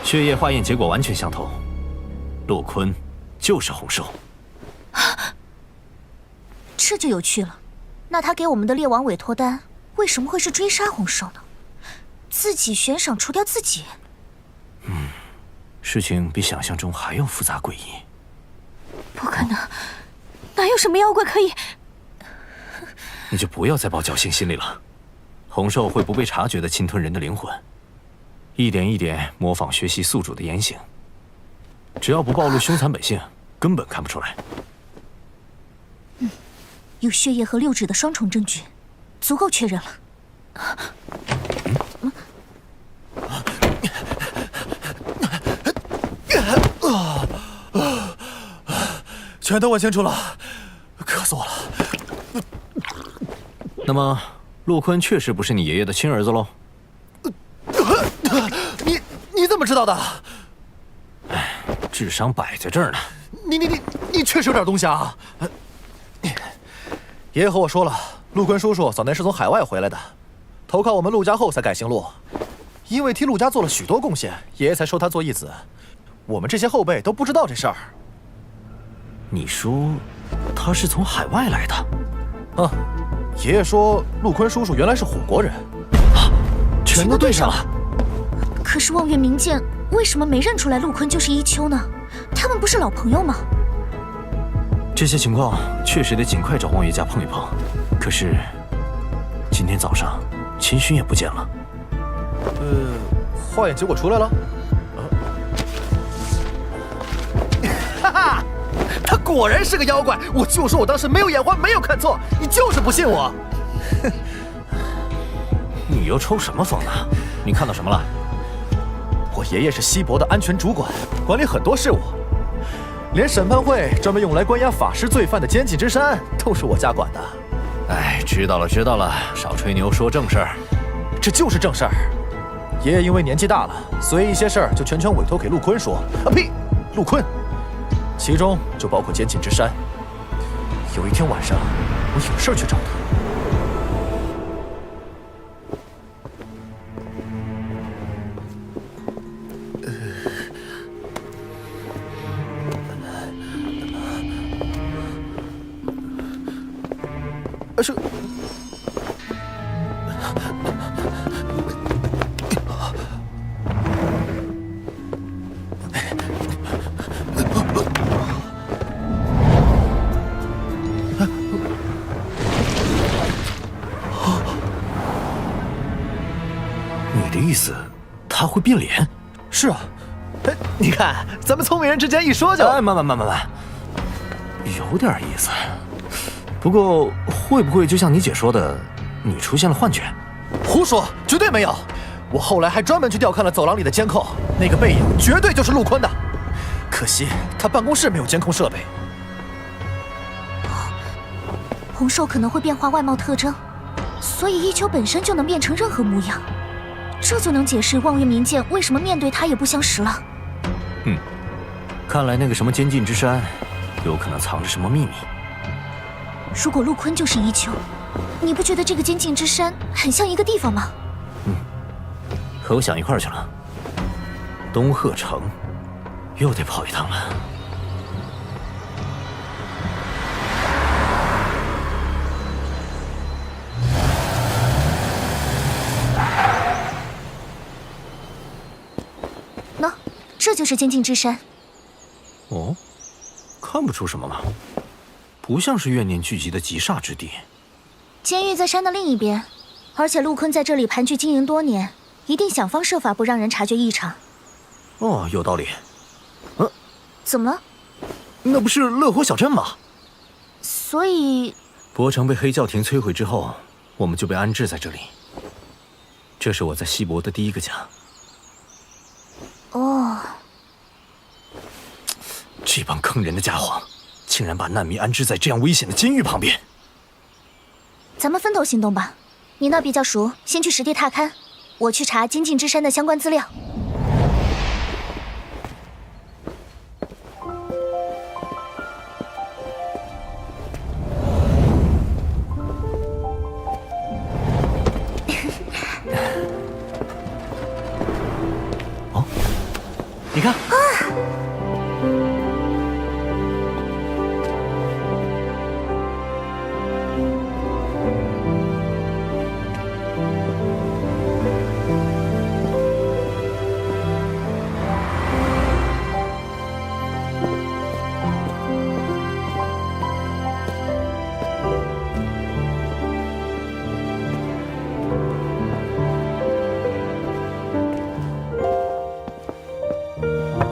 血液化验结果完全相同，陆坤就是红兽。这就有趣了。那他给我们的猎王委托单为什么会是追杀红兽呢？自己悬赏除掉自己？事情比想象中还要复杂诡异。不可能，哪有什么妖怪可以？你就不要再抱侥幸心理了。红兽会不被察觉地侵吞人的灵魂，一点一点模仿学习宿主的言行。只要不暴露凶残本性，根本看不出来。有血液和6指的双重证据，足够确认了。全都问清楚了，渴死我了。那么，陆坤确实不是你爷爷的亲儿子喽？你怎么知道的？智商摆在这儿呢。你确实有点东西啊！爷爷和我说了，陆坤叔叔早年是从海外回来的，投靠我们陆家后才改姓陆。因为替陆家做了许多贡献，爷爷才收他做义子。我们这些后辈都不知道这事儿。你说他是从海外来的？爷爷说陆坤叔叔原来是虎国人。全都对上了。可是望月明剑为什么没认出来陆坤就是一秋呢？他们不是老朋友吗？这些情况确实得尽快找望月家碰一碰。可是今天早上秦勋也不见了。化验结果出来了。哈哈，他果然是个妖怪！我就说我当时没有眼花，没有看错，你就是不信我。你又抽什么风呢？你看到什么了？我爷爷是西博的安全主管，管理很多事务，连审判会专门用来关押法师罪犯的监禁之山都是我家管的。哎，知道了知道了，少吹牛，说正事儿。这就是正事儿。爷爷因为年纪大了，所以一些事儿就全权委托给陆坤说。啊呸，陆坤，其中就包括监禁之山。有一天晚上，我有事儿去找他。是。你的意思，他会变脸？是啊，哎，你看，咱们聪明人之间一说就……哎，慢，有点意思。不过，会不会就像你姐说的，你出现了幻觉？胡说，绝对没有！我后来还专门去调看了走廊里的监控，那个背影绝对就是陆坤的。可惜他办公室没有监控设备。红兽可能会变化外貌特征，所以一休本身就能变成任何模样，这就能解释望月明剑为什么面对他也不相识了。看来那个什么监禁之山，有可能藏着什么秘密。如果陆坤就是一休，你不觉得这个监禁之山很像一个地方吗？和我想一块儿去了。东鹤城，又得跑一趟了。喏，这就是监禁之山。哦，看不出什么吗？不像是怨念聚集的极煞之地。监狱在山的另一边，而且陆坤在这里盘踞经营多年，一定想方设法不让人察觉异常。哦，有道理。怎么了？那不是乐活小镇吗？所以，博城被黑教廷摧毁之后，我们就被安置在这里。这是我在西博的第一个家。哦，这帮坑人的家伙，竟然把难民安置在这样危险的监狱旁边。咱们分头行动吧。你那比较熟，先去实地踏勘，我去查监禁之山的相关资料。哦，你看。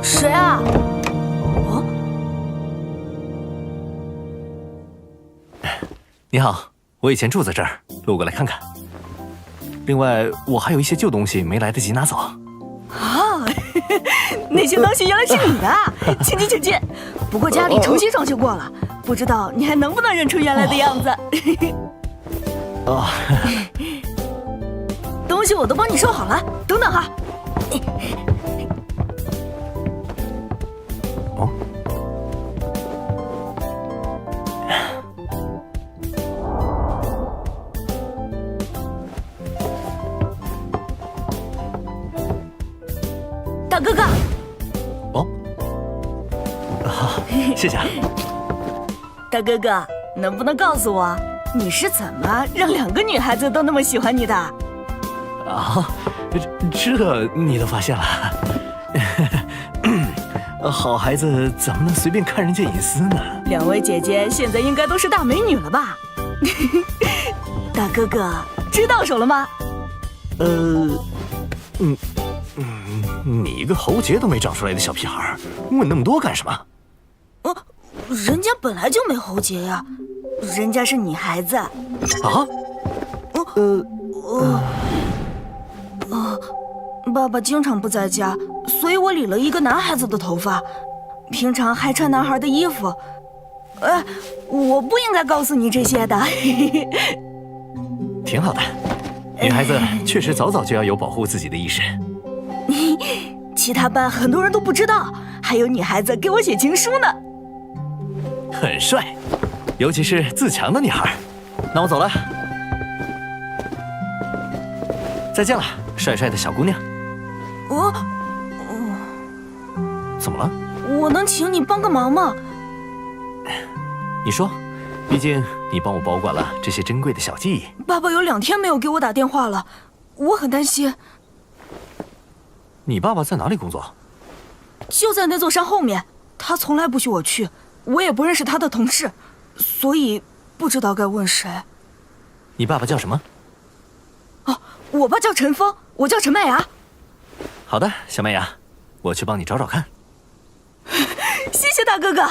谁啊？你好，我以前住在这儿，路过来看看。另外，我还有一些旧东西没来得及拿走。啊，那些东西原来是你的，请进，请进。不过家里重新装修过了，不知道你还能不能认出原来的样子。哦，东西我都帮你收好了，等等哈。大哥哥，哦，好，谢谢。大哥哥，能不能告诉我，你是怎么让2个女孩子都那么喜欢你的？啊，这你都发现了？好孩子怎么能随便看人家隐私呢？2位姐姐现在应该都是大美女了吧？大哥哥，知道手了吗？你一个喉结都没长出来的小屁孩，问那么多干什么？人家本来就没喉结呀，人家是你孩子。啊？爸爸经常不在家，所以我理了一个男孩子的头发，平常还穿男孩的衣服。我不应该告诉你这些的。挺好的，女孩子确实早早就要有保护自己的意识。其他班很多人都不知道，还有女孩子给我写情书呢。很帅，尤其是自强的女孩。那我走了，再见了，帅帅的小姑娘。怎么了？我能请你帮个忙吗？你说，毕竟你帮我保管了这些珍贵的小记忆。爸爸有2天没有给我打电话了，我很担心。你爸爸在哪里工作？就在那座山后面，他从来不许我去，我也不认识他的同事，所以不知道该问谁。你爸爸叫什么？我爸叫陈峰，我叫陈麦芽。好的，小麦芽，我去帮你找找看。谢谢大哥哥。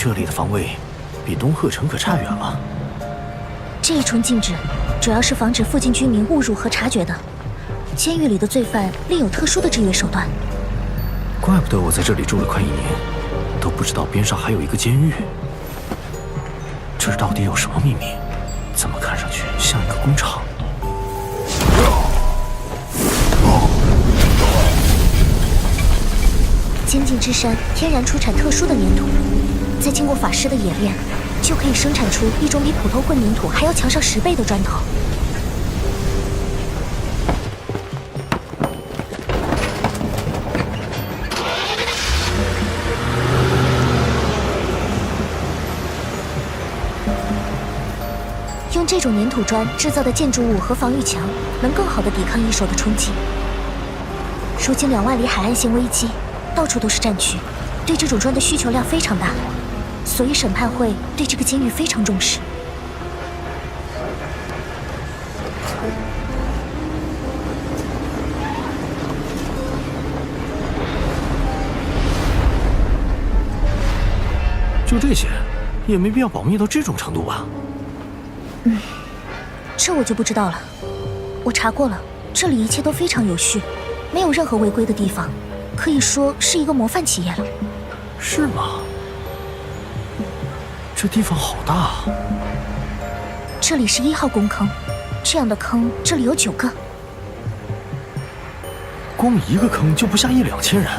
这里的防卫比东鹤城可差远了。这一重禁止主要是防止附近居民误入和察觉的。监狱里的罪犯另有特殊的制约手段。怪不得我在这里住了快1年，都不知道边上还有一个监狱。这儿到底有什么秘密？怎么看上去像一个工厂？监禁之山天然出产特殊的粘土，再经过法师的冶炼，就可以生产出一种比普通混凝土还要强上10倍的砖头。用这种粘土砖制造的建筑物和防御墙，能更好地抵抗异兽的冲击。如今2万里海岸线危机，到处都是战区，对这种砖的需求量非常大，所以审判会对这个监狱非常重视。就这些，也没必要保密到这种程度吧？这我就不知道了。我查过了，这里一切都非常有序，没有任何违规的地方，可以说是一个模范企业了。是吗？这地方好大啊！这里是1号公坑，这样的坑这里有9个。光一个坑就不下1-2千人，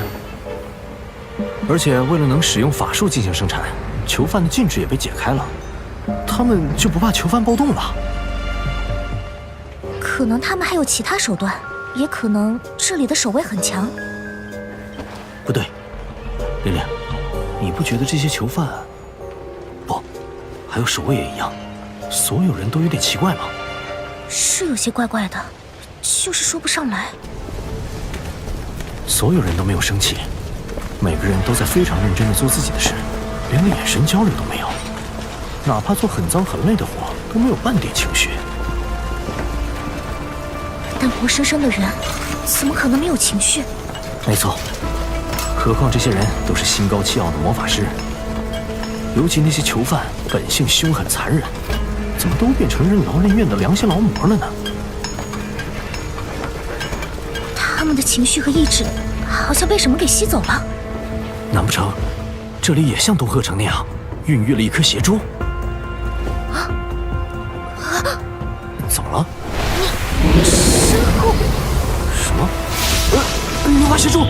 而且为了能使用法术进行生产，囚犯的禁制也被解开了，他们就不怕囚犯暴动了？可能他们还有其他手段，也可能这里的守卫很强。不对，琳琳，你不觉得这些囚犯，不，还有守卫也一样，所有人都有点奇怪吗？是有些怪怪的，就是说不上来。所有人都没有生气，每个人都在非常认真地做自己的事，连个眼神交流都没有，哪怕做很脏很累的活都没有半点情绪。但活生生的人，怎么可能没有情绪？没错，何况这些人都是心高气傲的魔法师，尤其那些囚犯本性凶狠残忍，怎么都变成任劳任怨的良心劳模了呢？他们的情绪和意志，好像被什么给吸走了。难不成，这里也像东鹤城那样，孕育了一颗邪珠？怎么了？身后什么？女化邪珠！陆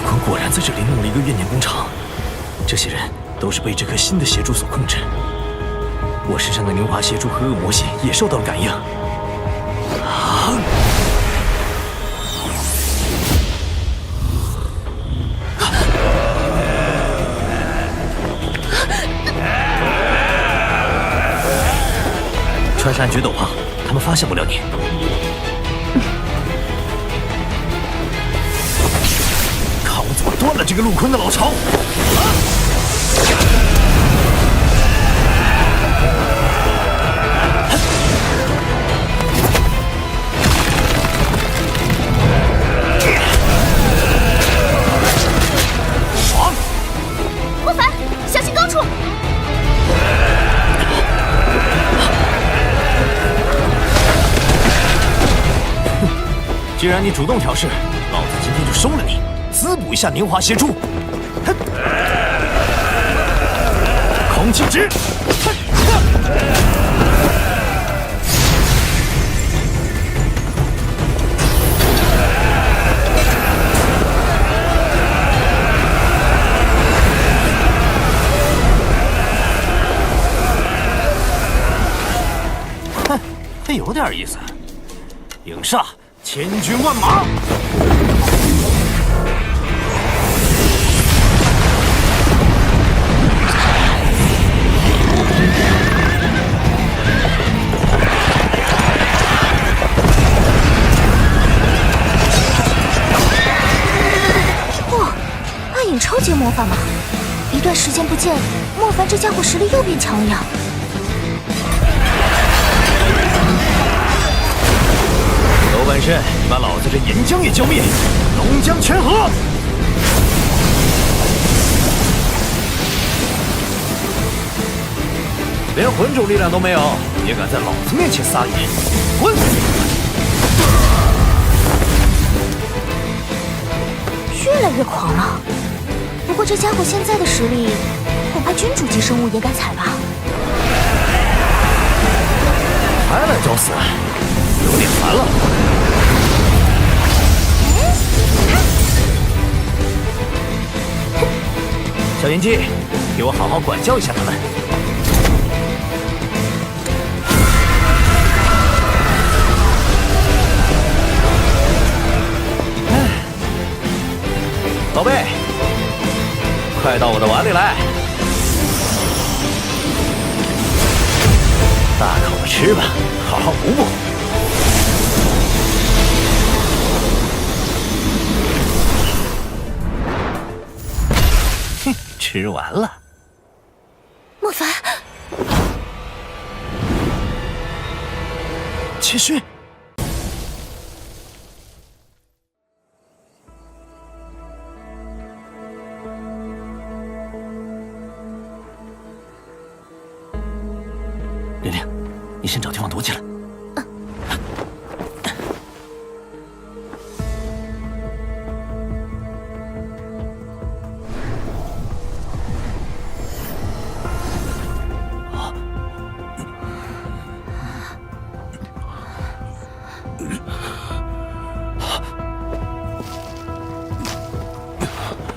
坤果然在这里弄了一个怨念工厂，这些人都是被这颗新的邪珠所控制。我身上的牛化邪珠和恶魔血也受到了感应。穿山决斗旁，他们发现不了你。看我怎么断了这个陆坤的老巢！爽！莫凡，小心高处！既然你主动挑事，老子今天就收了你，滋补一下宁华邪珠。哼！空气值！哼，这有点意思。影煞！千军万马！哇，暗影超级魔法吗？一段时间不见，莫凡这家伙实力又变强了呀！有本事把老子这岩浆也浇灭，龙江泉河！连魂种力量都没有，也敢在老子面前撒野？滚！越来越狂了。不过这家伙现在的实力，恐怕君主级生物也敢踩吧？还来找死，有点烦了。小云姬，给我好好管教一下他们。宝贝，快到我的碗里来，大口的吃吧，好好补补。哼，吃完了。莫凡，千勋。玲玲，你先找地方躲起来。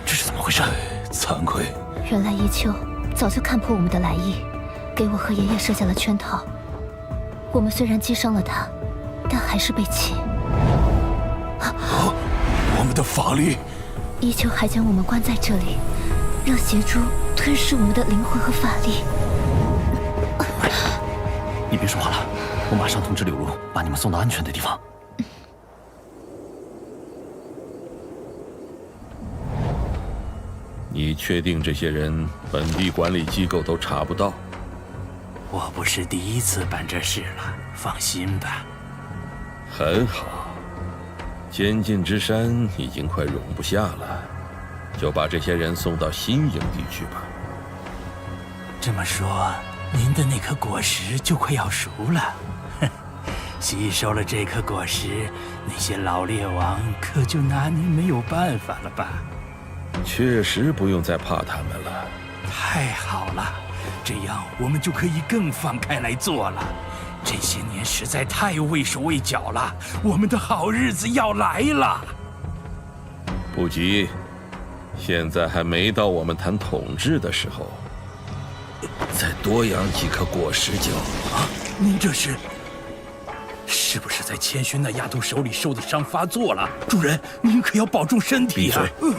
这是怎么回事？惭愧。原来一秋早就看破我们的来意。给我和爷爷设下了圈套，我们虽然击伤了他，但还是被欺。我们的法力，依旧还将我们关在这里，让邪珠吞噬我们的灵魂和法力。你别说话了，我马上通知柳如，把你们送到安全的地方。你确定这些人本地管理机构都查不到？我不是第一次办这事了，放心吧。很好，监禁之山已经快容不下了，就把这些人送到新营地去吧。这么说，您的那颗果实就快要熟了。吸收了这颗果实，那些老猎王可就拿您没有办法了吧？确实不用再怕他们了。太好了。这样我们就可以更放开来做了。这些年实在太畏手畏脚了，我们的好日子要来了。不急，现在还没到我们谈统治的时候。再多养几颗果实就……啊，您这是不是在千寻那丫头手里受的伤发作了？主人，您可要保重身体啊！闭嘴！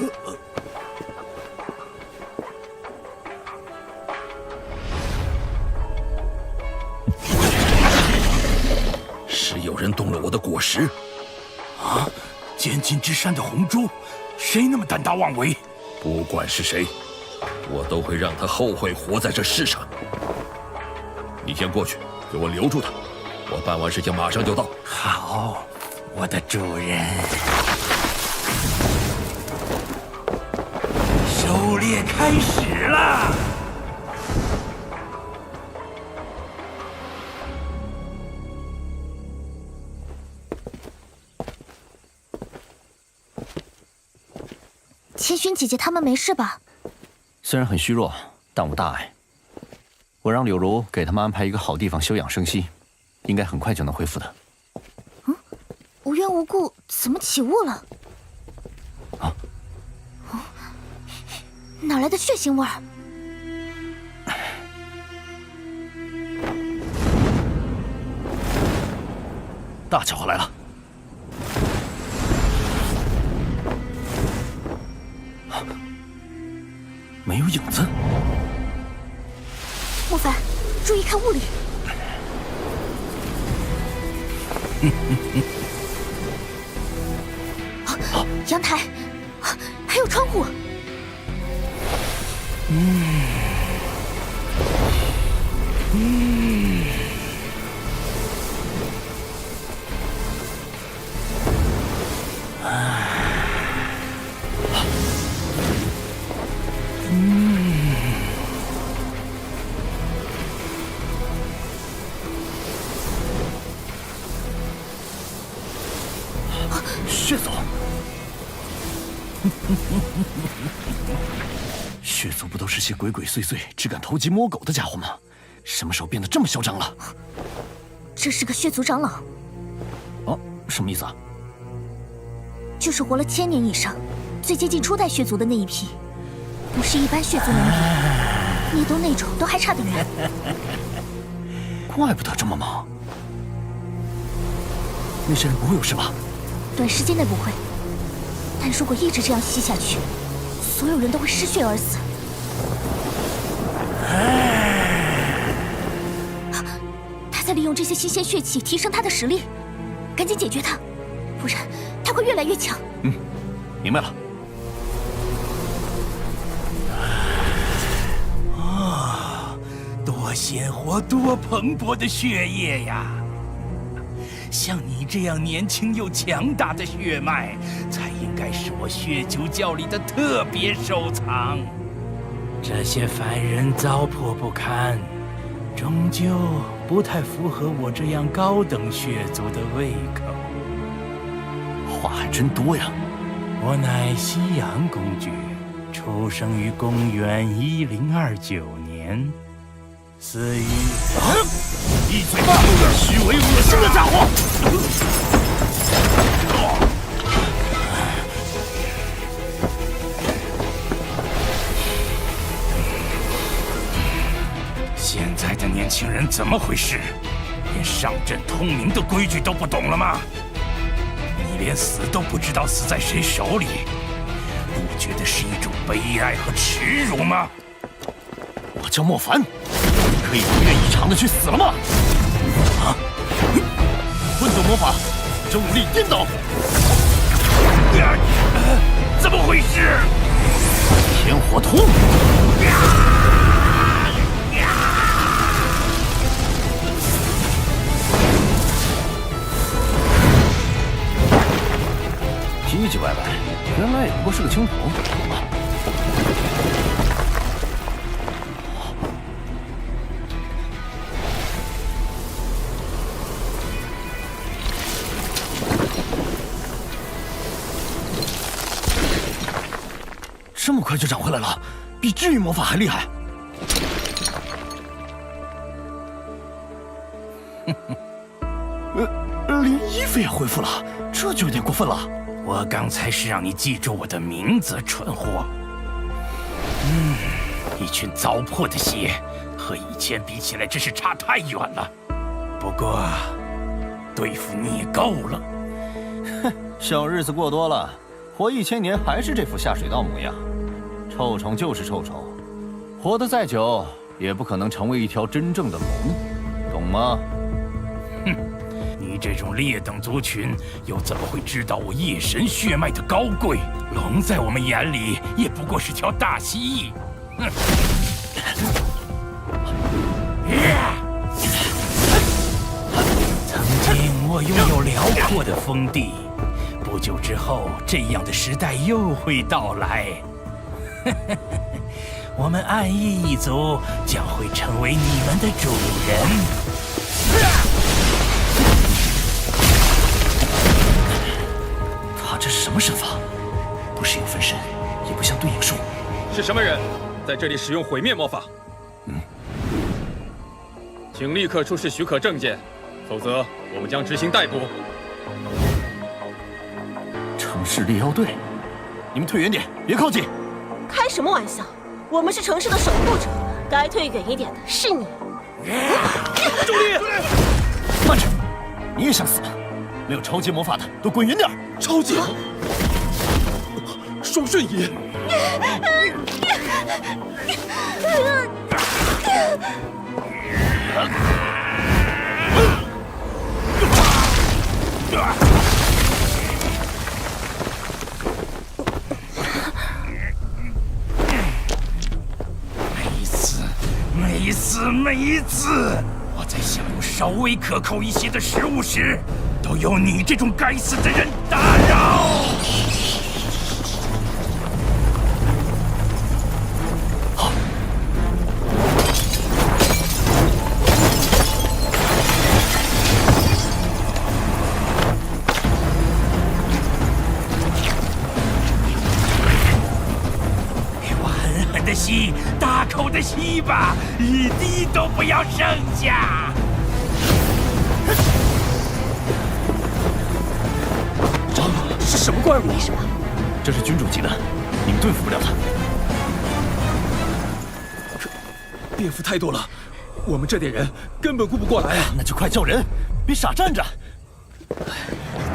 果实。啊！监禁之山的红珠，谁那么胆大妄为？不管是谁，我都会让他后悔活在这世上。你先过去，给我留住他。我办完事情马上就到。好，我的主人。狩猎开始了。千寻姐姐他们没事吧？虽然很虚弱，但无大碍。我让柳如给他们安排一个好地方休养生息，应该很快就能恢复的。无缘无故怎么起雾了？哪来的血腥味儿？大家伙来了！没有影子。莫凡，注意看雾里。阳台，还有窗户。血族，血族不都是些鬼鬼祟祟、只敢偷鸡摸狗的家伙吗？什么时候变得这么嚣张了？这是个血族长老。哦，什么意思啊？就是活了1000年以上，最接近初代血族的那一批，不是一般血族能比，灭斗那种都还差得远。怪不得这么忙。那些人不会有事吧？短时间内不会，但如果一直这样吸下去，所有人都会失血而死。他在利用这些新鲜血气提升他的实力，赶紧解决他，不然他会越来越强。明白了。多鲜活、多蓬勃的血液呀！像你这样年轻又强大的血脉，才应该是我血九教里的特别收藏。这些凡人糟粕不堪，终究不太符合我这样高等血族的胃口。话还真多呀！我乃西洋公爵，出生于公元1029年，死于……闭嘴吧，虚伪恶心的家伙！现在的年轻人怎么回事？连上阵通明的规矩都不懂了吗？你连死都不知道死在谁手里，不觉得是一种悲哀和耻辱吗？我叫莫凡，你可以如愿以偿的去死了吗？啊！混沌魔法，重力颠倒。怎么回事？天火突！奇奇怪怪，原来也不过是个青铜。这么快就长回来了，比治愈魔法还厉害。连衣服也恢复了，这就有点过分了。我刚才是让你记住我的名字，蠢货。一群糟粕的血，和以前比起来真是差太远了。不过，对付你也够了。哼，小日子过多了，活1000年还是这副下水道模样。臭虫就是臭虫，活得再久也不可能成为一条真正的龙，懂吗？哼，你这种劣等族群，又怎么会知道我夜神血脉的高贵？龙在我们眼里也不过是条大蜥蜴。哼！曾经我拥有辽阔的封地，不久之后，这样的时代又会到来。我们暗翼一族将会成为你们的主人。他这是什么身法？不是影分身，也不像对影术。是什么人在这里使用毁灭魔法？请立刻出示许可证件，否则我们将执行逮捕。城市猎妖队，你们退远点，别靠近！开什么玩笑？我们是城市的守护者，该退远一点的是你。助力！慢着，你也想死吗？没有超级魔法的都滚远点！超级，双瞬移。每一次，我在享用稍微可口一些的食物时，都有你这种该死的人打扰。吸，大口的吸吧，一滴都不要剩下。是什么怪物？没什么，这是君主级的，你们对付不了他。蝙蝠太多了，我们这点人根本顾不过来啊！那就快叫人，别傻站着。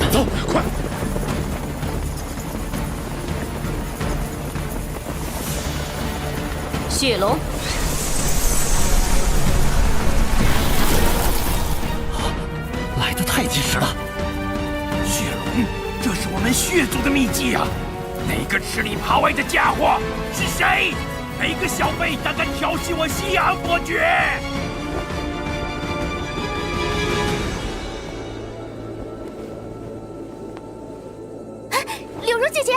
走，快！血龙，来得太及时了。血龙，这是我们血族的秘技啊！那个吃里扒外的家伙是谁？哪个小辈胆敢调戏我西安伯爵？柳如姐姐。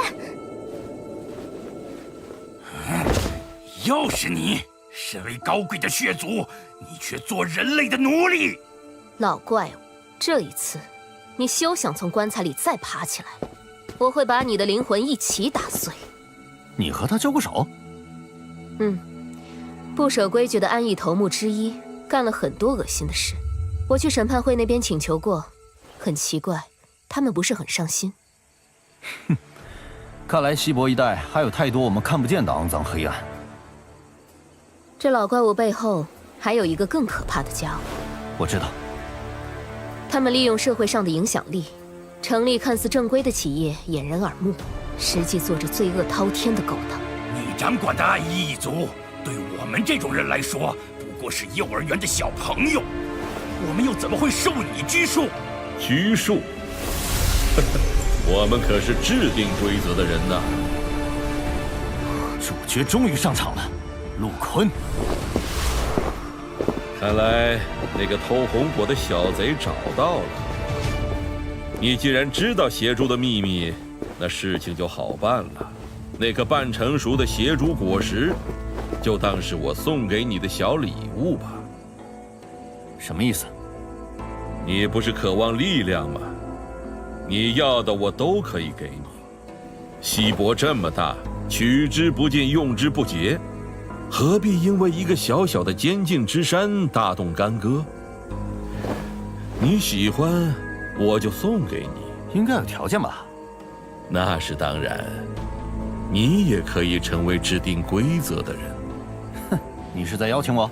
又是你！身为高贵的血族，你却做人类的奴隶！老怪物，这一次，你休想从棺材里再爬起来！我会把你的灵魂一起打碎。你和他交过手？不守规矩的安逸头目之一，干了很多恶心的事。我去审判会那边请求过，很奇怪，他们不是很上心。哼，看来西伯一带还有太多我们看不见的肮脏黑暗。这老怪物背后还有一个更可怕的家伙。我知道，他们利用社会上的影响力，成立看似正规的企业，掩人耳目，实际做着罪恶滔天的勾当。你掌管的暗翼一族，对我们这种人来说，不过是幼儿园的小朋友，我们又怎么会受你拘束？拘束？我们可是制定规则的人呐！主角终于上场了。陆坤，看来那个偷红果的小贼找到了。你既然知道邪珠的秘密，那事情就好办了。那个半成熟的邪珠果实，就当是我送给你的小礼物吧。什么意思？你不是渴望力量吗？你要的我都可以给你。西伯这么大，取之不尽，用之不竭。何必因为一个小小的监禁之山大动干戈？你喜欢，我就送给你。应该有条件吧？那是当然，你也可以成为制定规则的人。哼，你是在邀请我？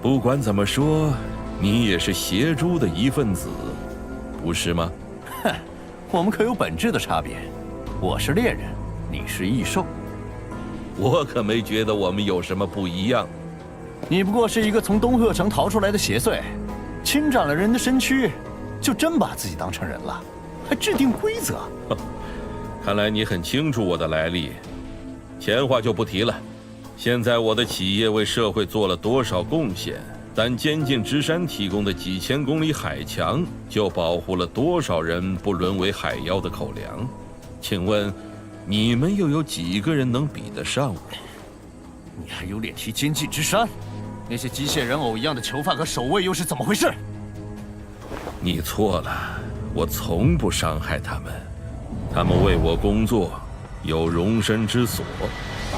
不管怎么说，你也是邪珠的一份子，不是吗？哼，我们可有本质的差别。我是猎人，你是异兽。我可没觉得我们有什么不一样。你不过是一个从东鹤城逃出来的邪祟，侵占了人的身躯，就真把自己当成人了，还制定规则。看来你很清楚我的来历。前话就不提了，现在我的企业为社会做了多少贡献，但监禁之山提供的几千公里海墙就保护了多少人不沦为海妖的口粮？请问，你们又有几个人能比得上我？你还有脸提监禁之山？那些机械人偶一样的囚犯和守卫又是怎么回事？你错了，我从不伤害他们，他们为我工作，有容身之所。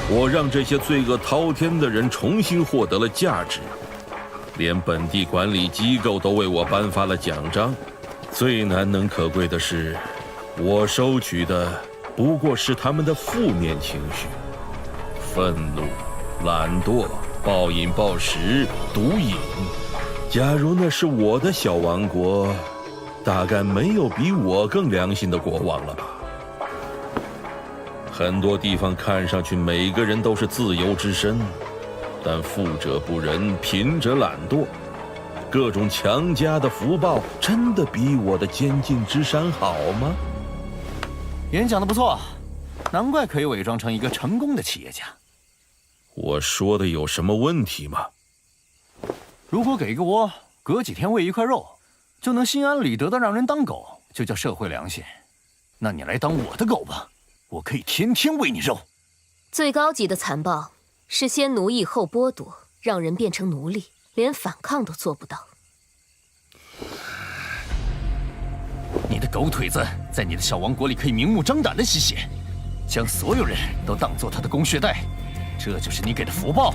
我让这些罪恶滔天的人重新获得了价值，连本地管理机构都为我颁发了奖章。最难能可贵的是，我收取的不过是他们的负面情绪：愤怒、懒惰、暴饮暴食、毒瘾。假如那是我的小王国，大概没有比我更良心的国王了吧。很多地方看上去每个人都是自由之身，但富者不仁，贫者懒惰。各种强加的福报真的比我的监禁之山好吗？演讲的不错，难怪可以伪装成一个成功的企业家。我说的有什么问题吗？如果给一个窝，隔几天喂一块肉，就能心安理得的让人当狗，就叫社会良心。那你来当我的狗吧，我可以天天喂你肉。最高级的残暴是先奴役后剥夺，让人变成奴隶，连反抗都做不到。你的狗腿子在你的小王国里可以明目张胆的吸血，将所有人都当做他的供血袋，这就是你给的福报。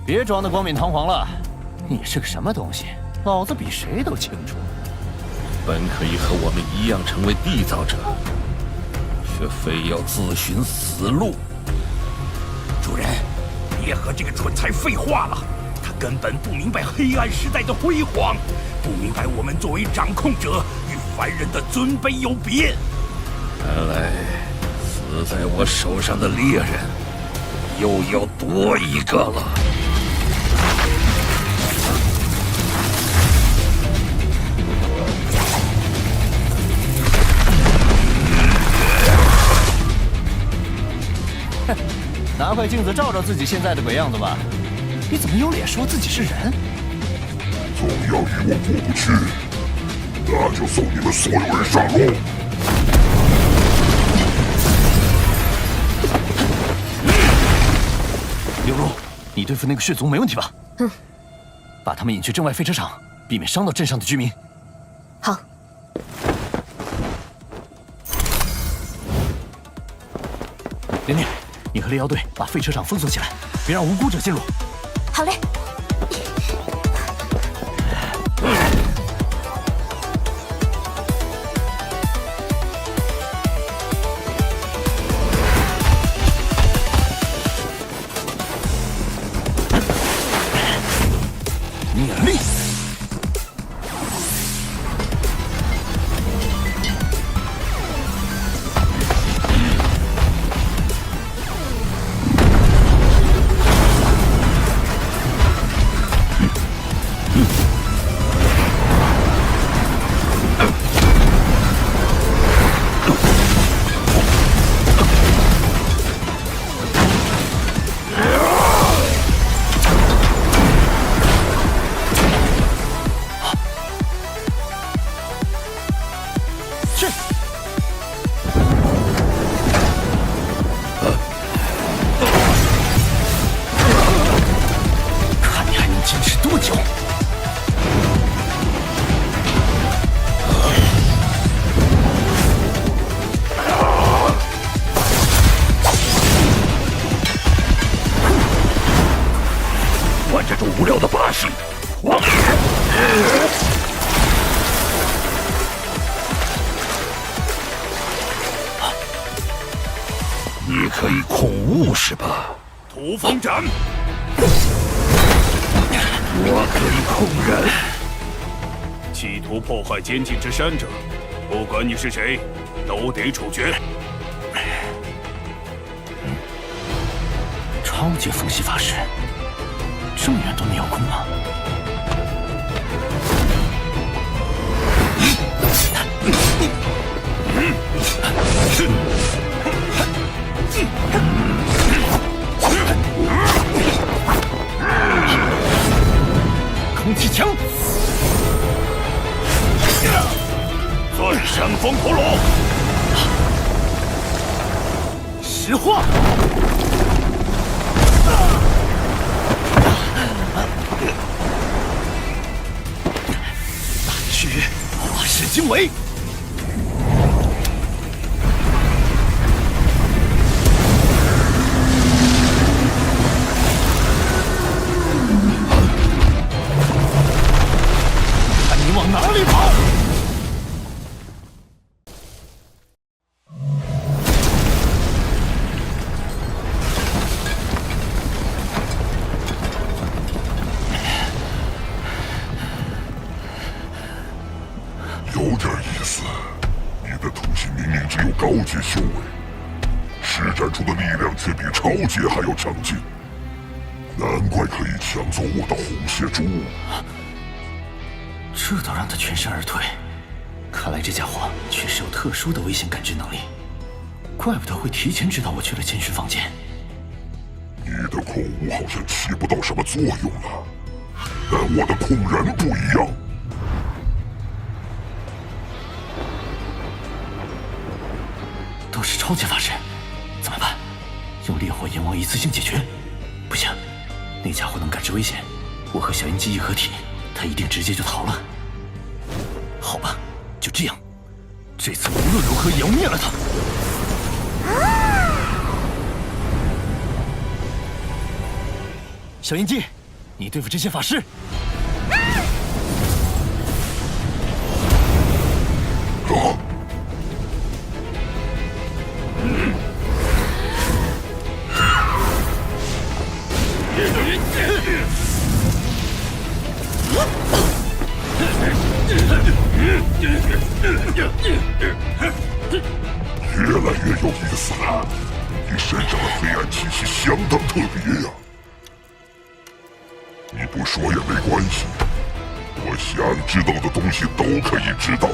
别装得冠冕堂皇了，你是个什么东西，老子比谁都清楚。本可以和我们一样成为缔造者，却非要自寻死路。主人，别和这个蠢材废话了，他根本不明白黑暗时代的辉煌，不明白我们作为掌控者与凡人的尊卑有别。看来死在我手上的猎人又要多一个了。拿块镜子照照自己现在的鬼样子吧。你怎么有脸说自己是人？总要与我过不去，那就送你们所有人上路。刘如，你对付那个血族没问题吧？把他们引去镇外废车场，避免伤到镇上的居民。好。莲莲，你和猎妖队把废车场封锁起来，别让无辜者进入。好嘞。念力。无聊的把戏，王爷。你可以控物是吧？土风斩。我可以控人。企图破坏监禁之山者，不管你是谁，都得处决。超级风系法师。这么远都没有空吗？空气枪，钻山风陀螺，石化。大地区化石经纬。看你往哪里跑！有点意思，你的图形明明只有高阶修为，施展出的力量却比超阶还要强劲，难怪可以抢走我的红血珠。这都让他全身而退，看来这家伙确实有特殊的危险感知能力，怪不得会提前知道我去了监视房间。你的控物好像起不到什么作用了，但我的控人不一样。都是超级法师，怎么办？用烈火阎王一次性解决？不行，那家伙能感知危险，我和小鹰姬一合体，他一定直接就逃了。好吧，就这样，这次无论如何也要灭了他。小鹰姬，你对付这些法师。越来越有意思了，你身上的黑暗气息相当特别呀。你不说也没关系，我想知道的东西都可以知道。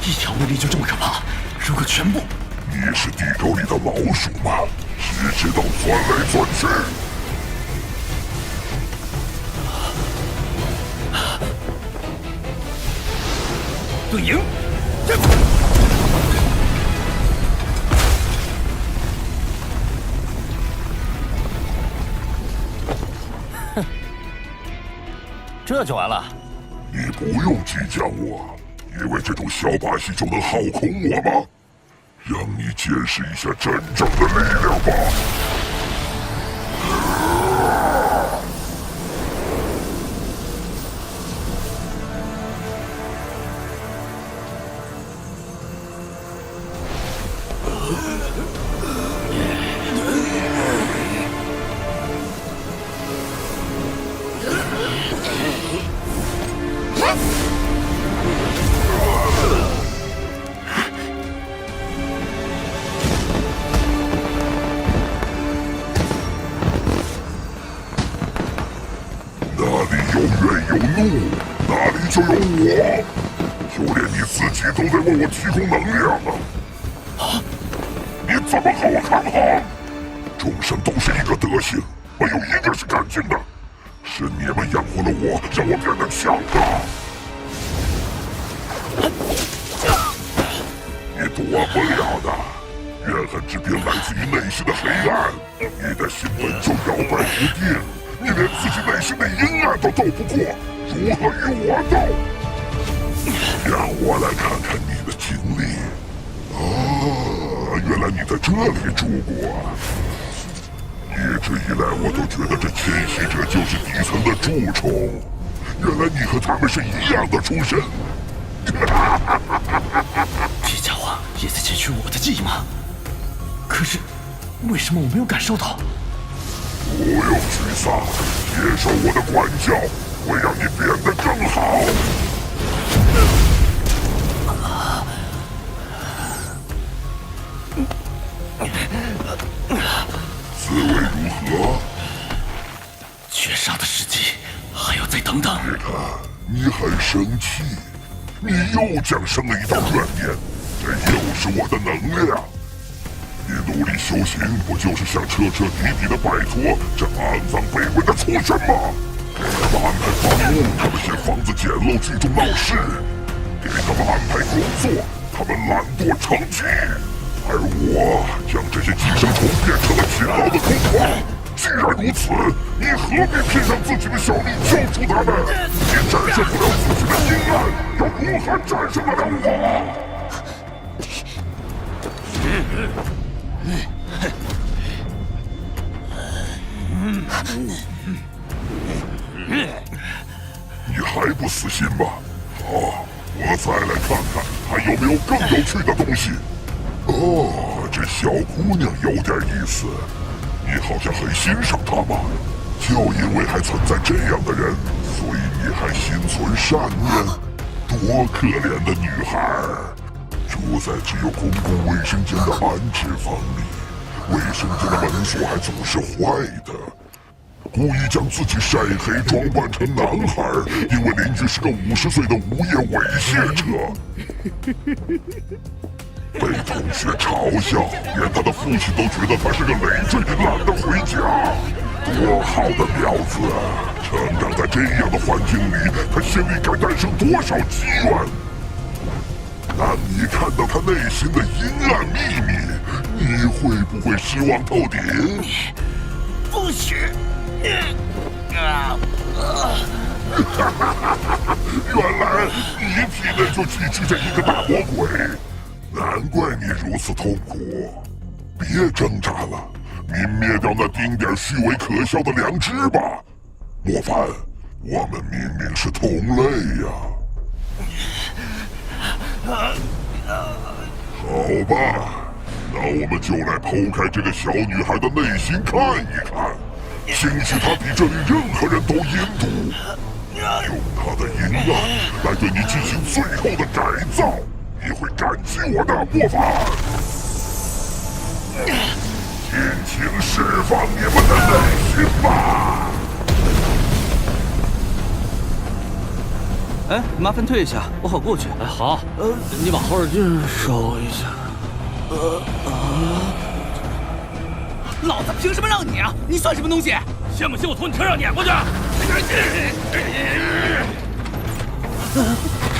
一条威力就这么可怕？如果全部……你是地沟里的老鼠吗？只知道钻来钻去。对营，哼，这就完了？你不用激将我，以为这种小把戏就能耗空我吗？让你见识一下真正的力量吧！有怒，哪里就有我。就连你自己都在为我提供能量啊！你怎么和我抗衡？众生都是一个德行，没有一个是干净的。是你们养活了我，让我变得强大。你躲不了的。怨恨之病来自于内心的黑暗，你的心本就摇摆不定。你连自己内心的阴暗都斗不过，如何与我斗？让我来看看你的经历。原来你在这里住过。一直以来，我都觉得这迁徙者就是底层的蛀虫。原来你和他们是一样的出身。这家伙也在窃取我的记忆吗？可是，为什么我没有感受到？不用沮丧，接受我的管教，会让你变得更好。滋味如何？绝杀的时机还要再等等。你看，你很生气，你又降生了一道怨念，这又是我的能量。你努力修行，不就是想彻彻底底的摆脱这肮脏卑微的畜生吗？给他们安排房屋，他们嫌房子简陋聚众闹事；给他们安排工作，他们懒惰成疾。而我将这些寄生虫变成了勤劳的工矿。既然如此，你何必偏让自己的小力救出他们？你战胜不了自己的阴暗，又如何战胜得了我？你还不死心吗？好，我再来看看还有没有更有趣的东西。哦，这小姑娘有点意思，你好像很欣赏她吧？就因为还存在这样的人，所以你还心存善念，多可怜的女孩！住在只有公共卫生间的安置房里，卫生间的门锁还总是坏的。故意将自己晒黑，装扮成男孩，因为邻居是个50岁的无业猥亵者。被同学嘲笑，连他的父亲都觉得他是个累赘，懒得回家。多好的苗子，成长在这样的环境里，他心里该诞生多少积怨？当你看到他内心的阴暗秘密，你会不会失望透顶？不许！原来你体内就寄居着一个大魔鬼，难怪你如此痛苦。别挣扎了，泯灭掉那丁点虚伪可笑的良知吧。莫凡，我们明明是同类呀。好吧，那我们就来剖开这个小女孩的内心看一看。兴许她比这里任何人都阴毒，用她的阴暗来对你进行最后的改造，你会感激我的，莫凡。尽情释放你们的内心吧！哎，麻烦退一下，我好过去。哎，好。你往后稍一下。老子凭什么让你啊？你算什么东西？信不信我从你车上撵过去？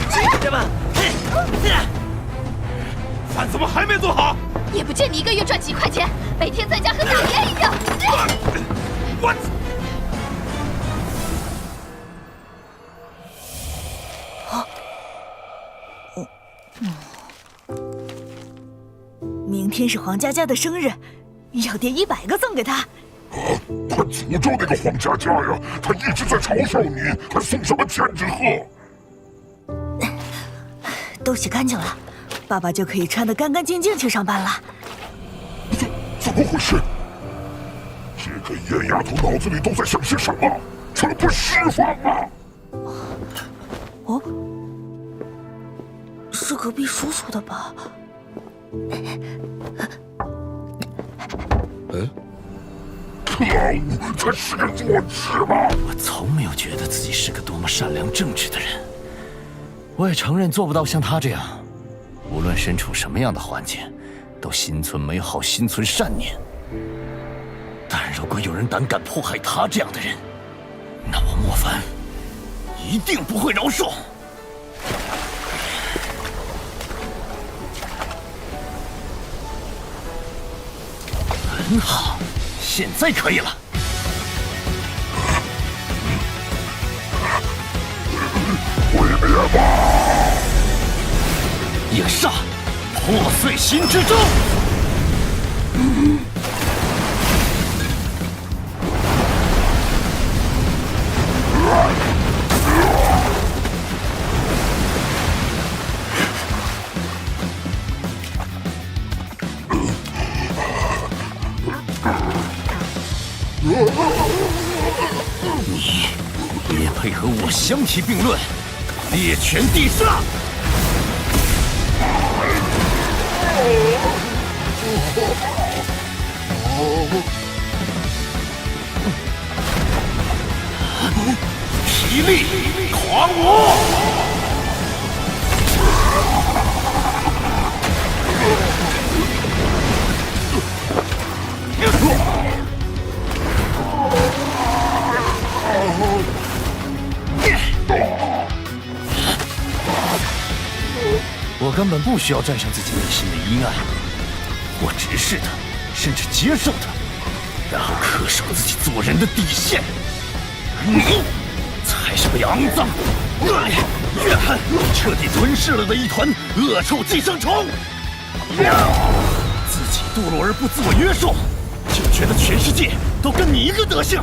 姐姐们，饭怎么还没做好？也不见你一个月赚几块钱，每天在家和大爷一样。我。明天是黄佳佳的生日，要叠100个送给她。快诅咒那个黄佳佳呀！他一直在嘲笑你，还送什么千纸鹤？都洗干净了，爸爸就可以穿得干干净净去上班了。怎么回事？这个烟丫头脑子里都在想些什么？这不释放吗？哦，是隔壁叔叔的吧？可恶，他是个弱智吧？我从没有觉得自己是个多么善良正直的人。我也承认做不到像他这样，无论身处什么样的环境，都心存美好，心存善念。但如果有人胆敢迫害他这样的人，那我莫凡一定不会饶恕。很好，现在可以了。影煞，破碎心之舟。你也配和我相提并论？猎拳地煞！霹雳狂舞！我根本不需要战胜自己内心的阴暗，我直视它，甚至接受它，然后恪守自己做人的底线。而你，才是被肮脏、恶劣、怨恨彻底吞噬了的一团恶臭寄生虫。自己堕落而不自我约束，就觉得全世界都跟你一个德行。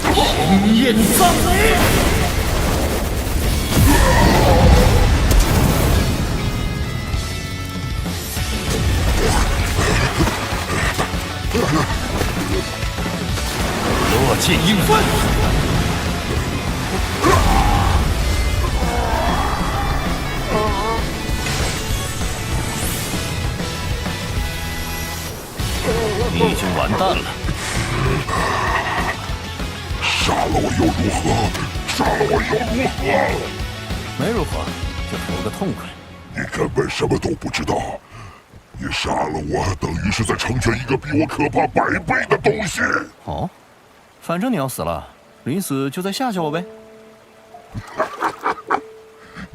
天焰葬雷！落剑应分！你已经完蛋了。杀了我又如何？杀了我又如何？没如何，就图个痛快。你根本什么都不知道。你杀了我，等于是在成全一个比我可怕100倍的东西。哦，反正你要死了，临死就再吓吓我呗。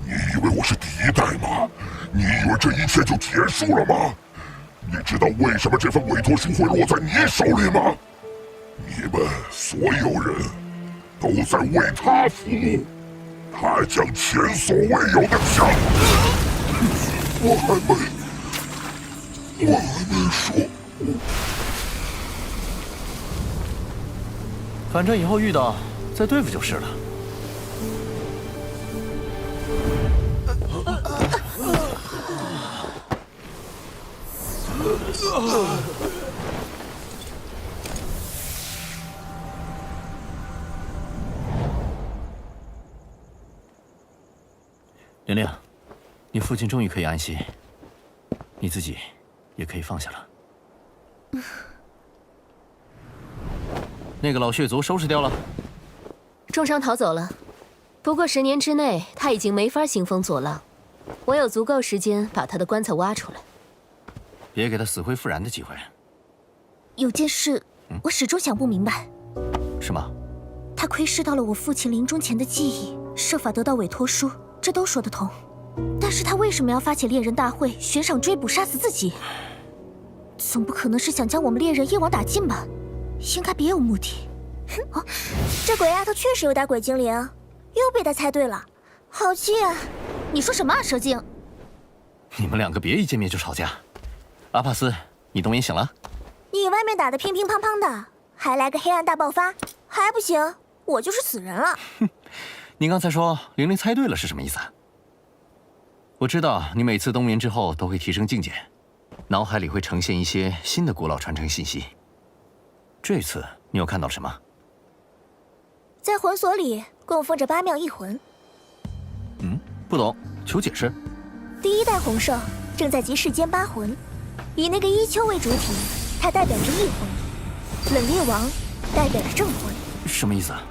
你以为我是第一代吗？你以为这一切就结束了吗？你知道为什么这份委托书会落在你手里吗？你们所有人都在为他服务，他将前所未有的强。我还没说。反正以后遇到再对付就是了。玲玲，你父亲终于可以安息，你自己也可以放下了。那个老血族收拾掉了，重伤逃走了。不过10年之内，他已经没法兴风作浪。我有足够时间把他的棺材挖出来。别给他死灰复燃的机会。有件事，我始终想不明白。什么？他窥视到了我父亲临终前的记忆，设法得到委托书，这都说得通。但是他为什么要发起猎人大会，悬赏追捕，杀死自己？总不可能是想将我们猎人一网打尽吧？应该别有目的。哼，这鬼丫头确实有点鬼精灵，又被他猜对了，好气啊！你说什么啊，蛇精？你们两个别一见面就吵架。阿帕斯，你动眼醒了？你外面打得乒乒乓乓的，还来个黑暗大爆发，还不行？我就是死人了。你刚才说玲玲猜对了是什么意思啊？我知道你每次冬眠之后都会提升境界，脑海里会呈现一些新的古老传承信息。这次你又看到了什么？在魂锁里供奉着8妙异魂。不懂，求解释。第1代红兽正在集世间8魂，以那个伊丘为主体，它代表着异魂；冷冽王代表着正魂。什么意思啊？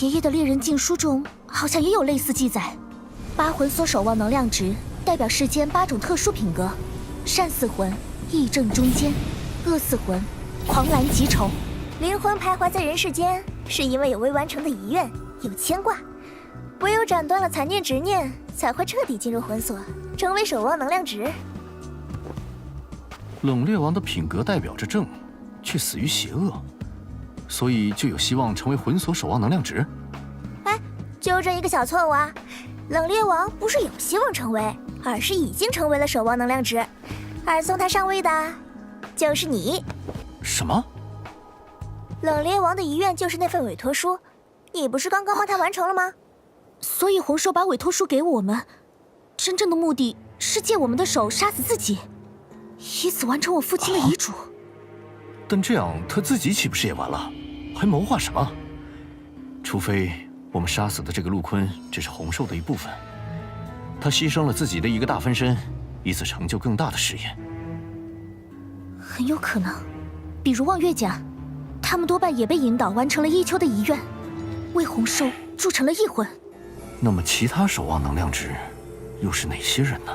爷爷的猎人禁书中好像也有类似记载。8魂所守望能量值代表世间8种特殊品格：善4魂，义正中间；恶4魂，狂澜疾愁。灵魂徘徊在人世间，是因为有未完成的遗愿，有牵挂。唯有斩断了残念执念，才会彻底进入魂锁，成为守望能量值。冷冽王的品格代表着正，却死于邪恶，所以就有希望成为魂锁守望能量值。哎，就纠正一个小错误啊，冷冽王不是有希望成为，而是已经成为了守望能量值，而送他上位的，就是你。什么？冷冽王的遗愿就是那份委托书，你不是刚刚帮他完成了吗？所以红兽把委托书给我们，真正的目的是借我们的手杀死自己，以此完成我父亲的遗嘱。但这样他自己岂不是也完了？还谋划什么？除非我们杀死的这个陆坤只是红兽的一部分，他牺牲了自己的一个大分身，以此成就更大的事业。很有可能，比如望月甲，他们多半也被引导完成了一丘的遗愿，为红兽铸成了异魂。那么其他守望能量值又是哪些人呢？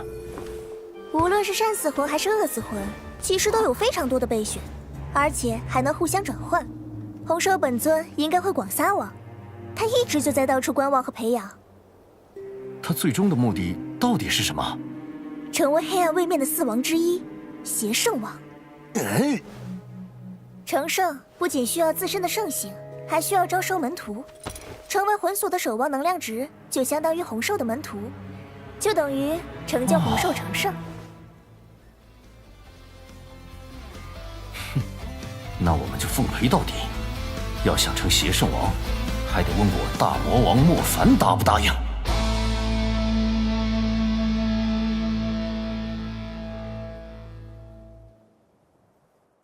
无论是善死魂还是恶死魂，其实都有非常多的备选，而且还能互相转换。红兽本尊应该会广撒网，他一直就在到处观望和培养。他最终的目的到底是什么？成为黑暗位面的4王之一，邪圣王。成圣不仅需要自身的圣性，还需要招收门徒。成为魂所的守望能量值，就相当于红兽的门徒，就等于成就红兽成圣。那我们就奉陪到底。要想成邪圣王，还得问我大魔王莫凡答不答应。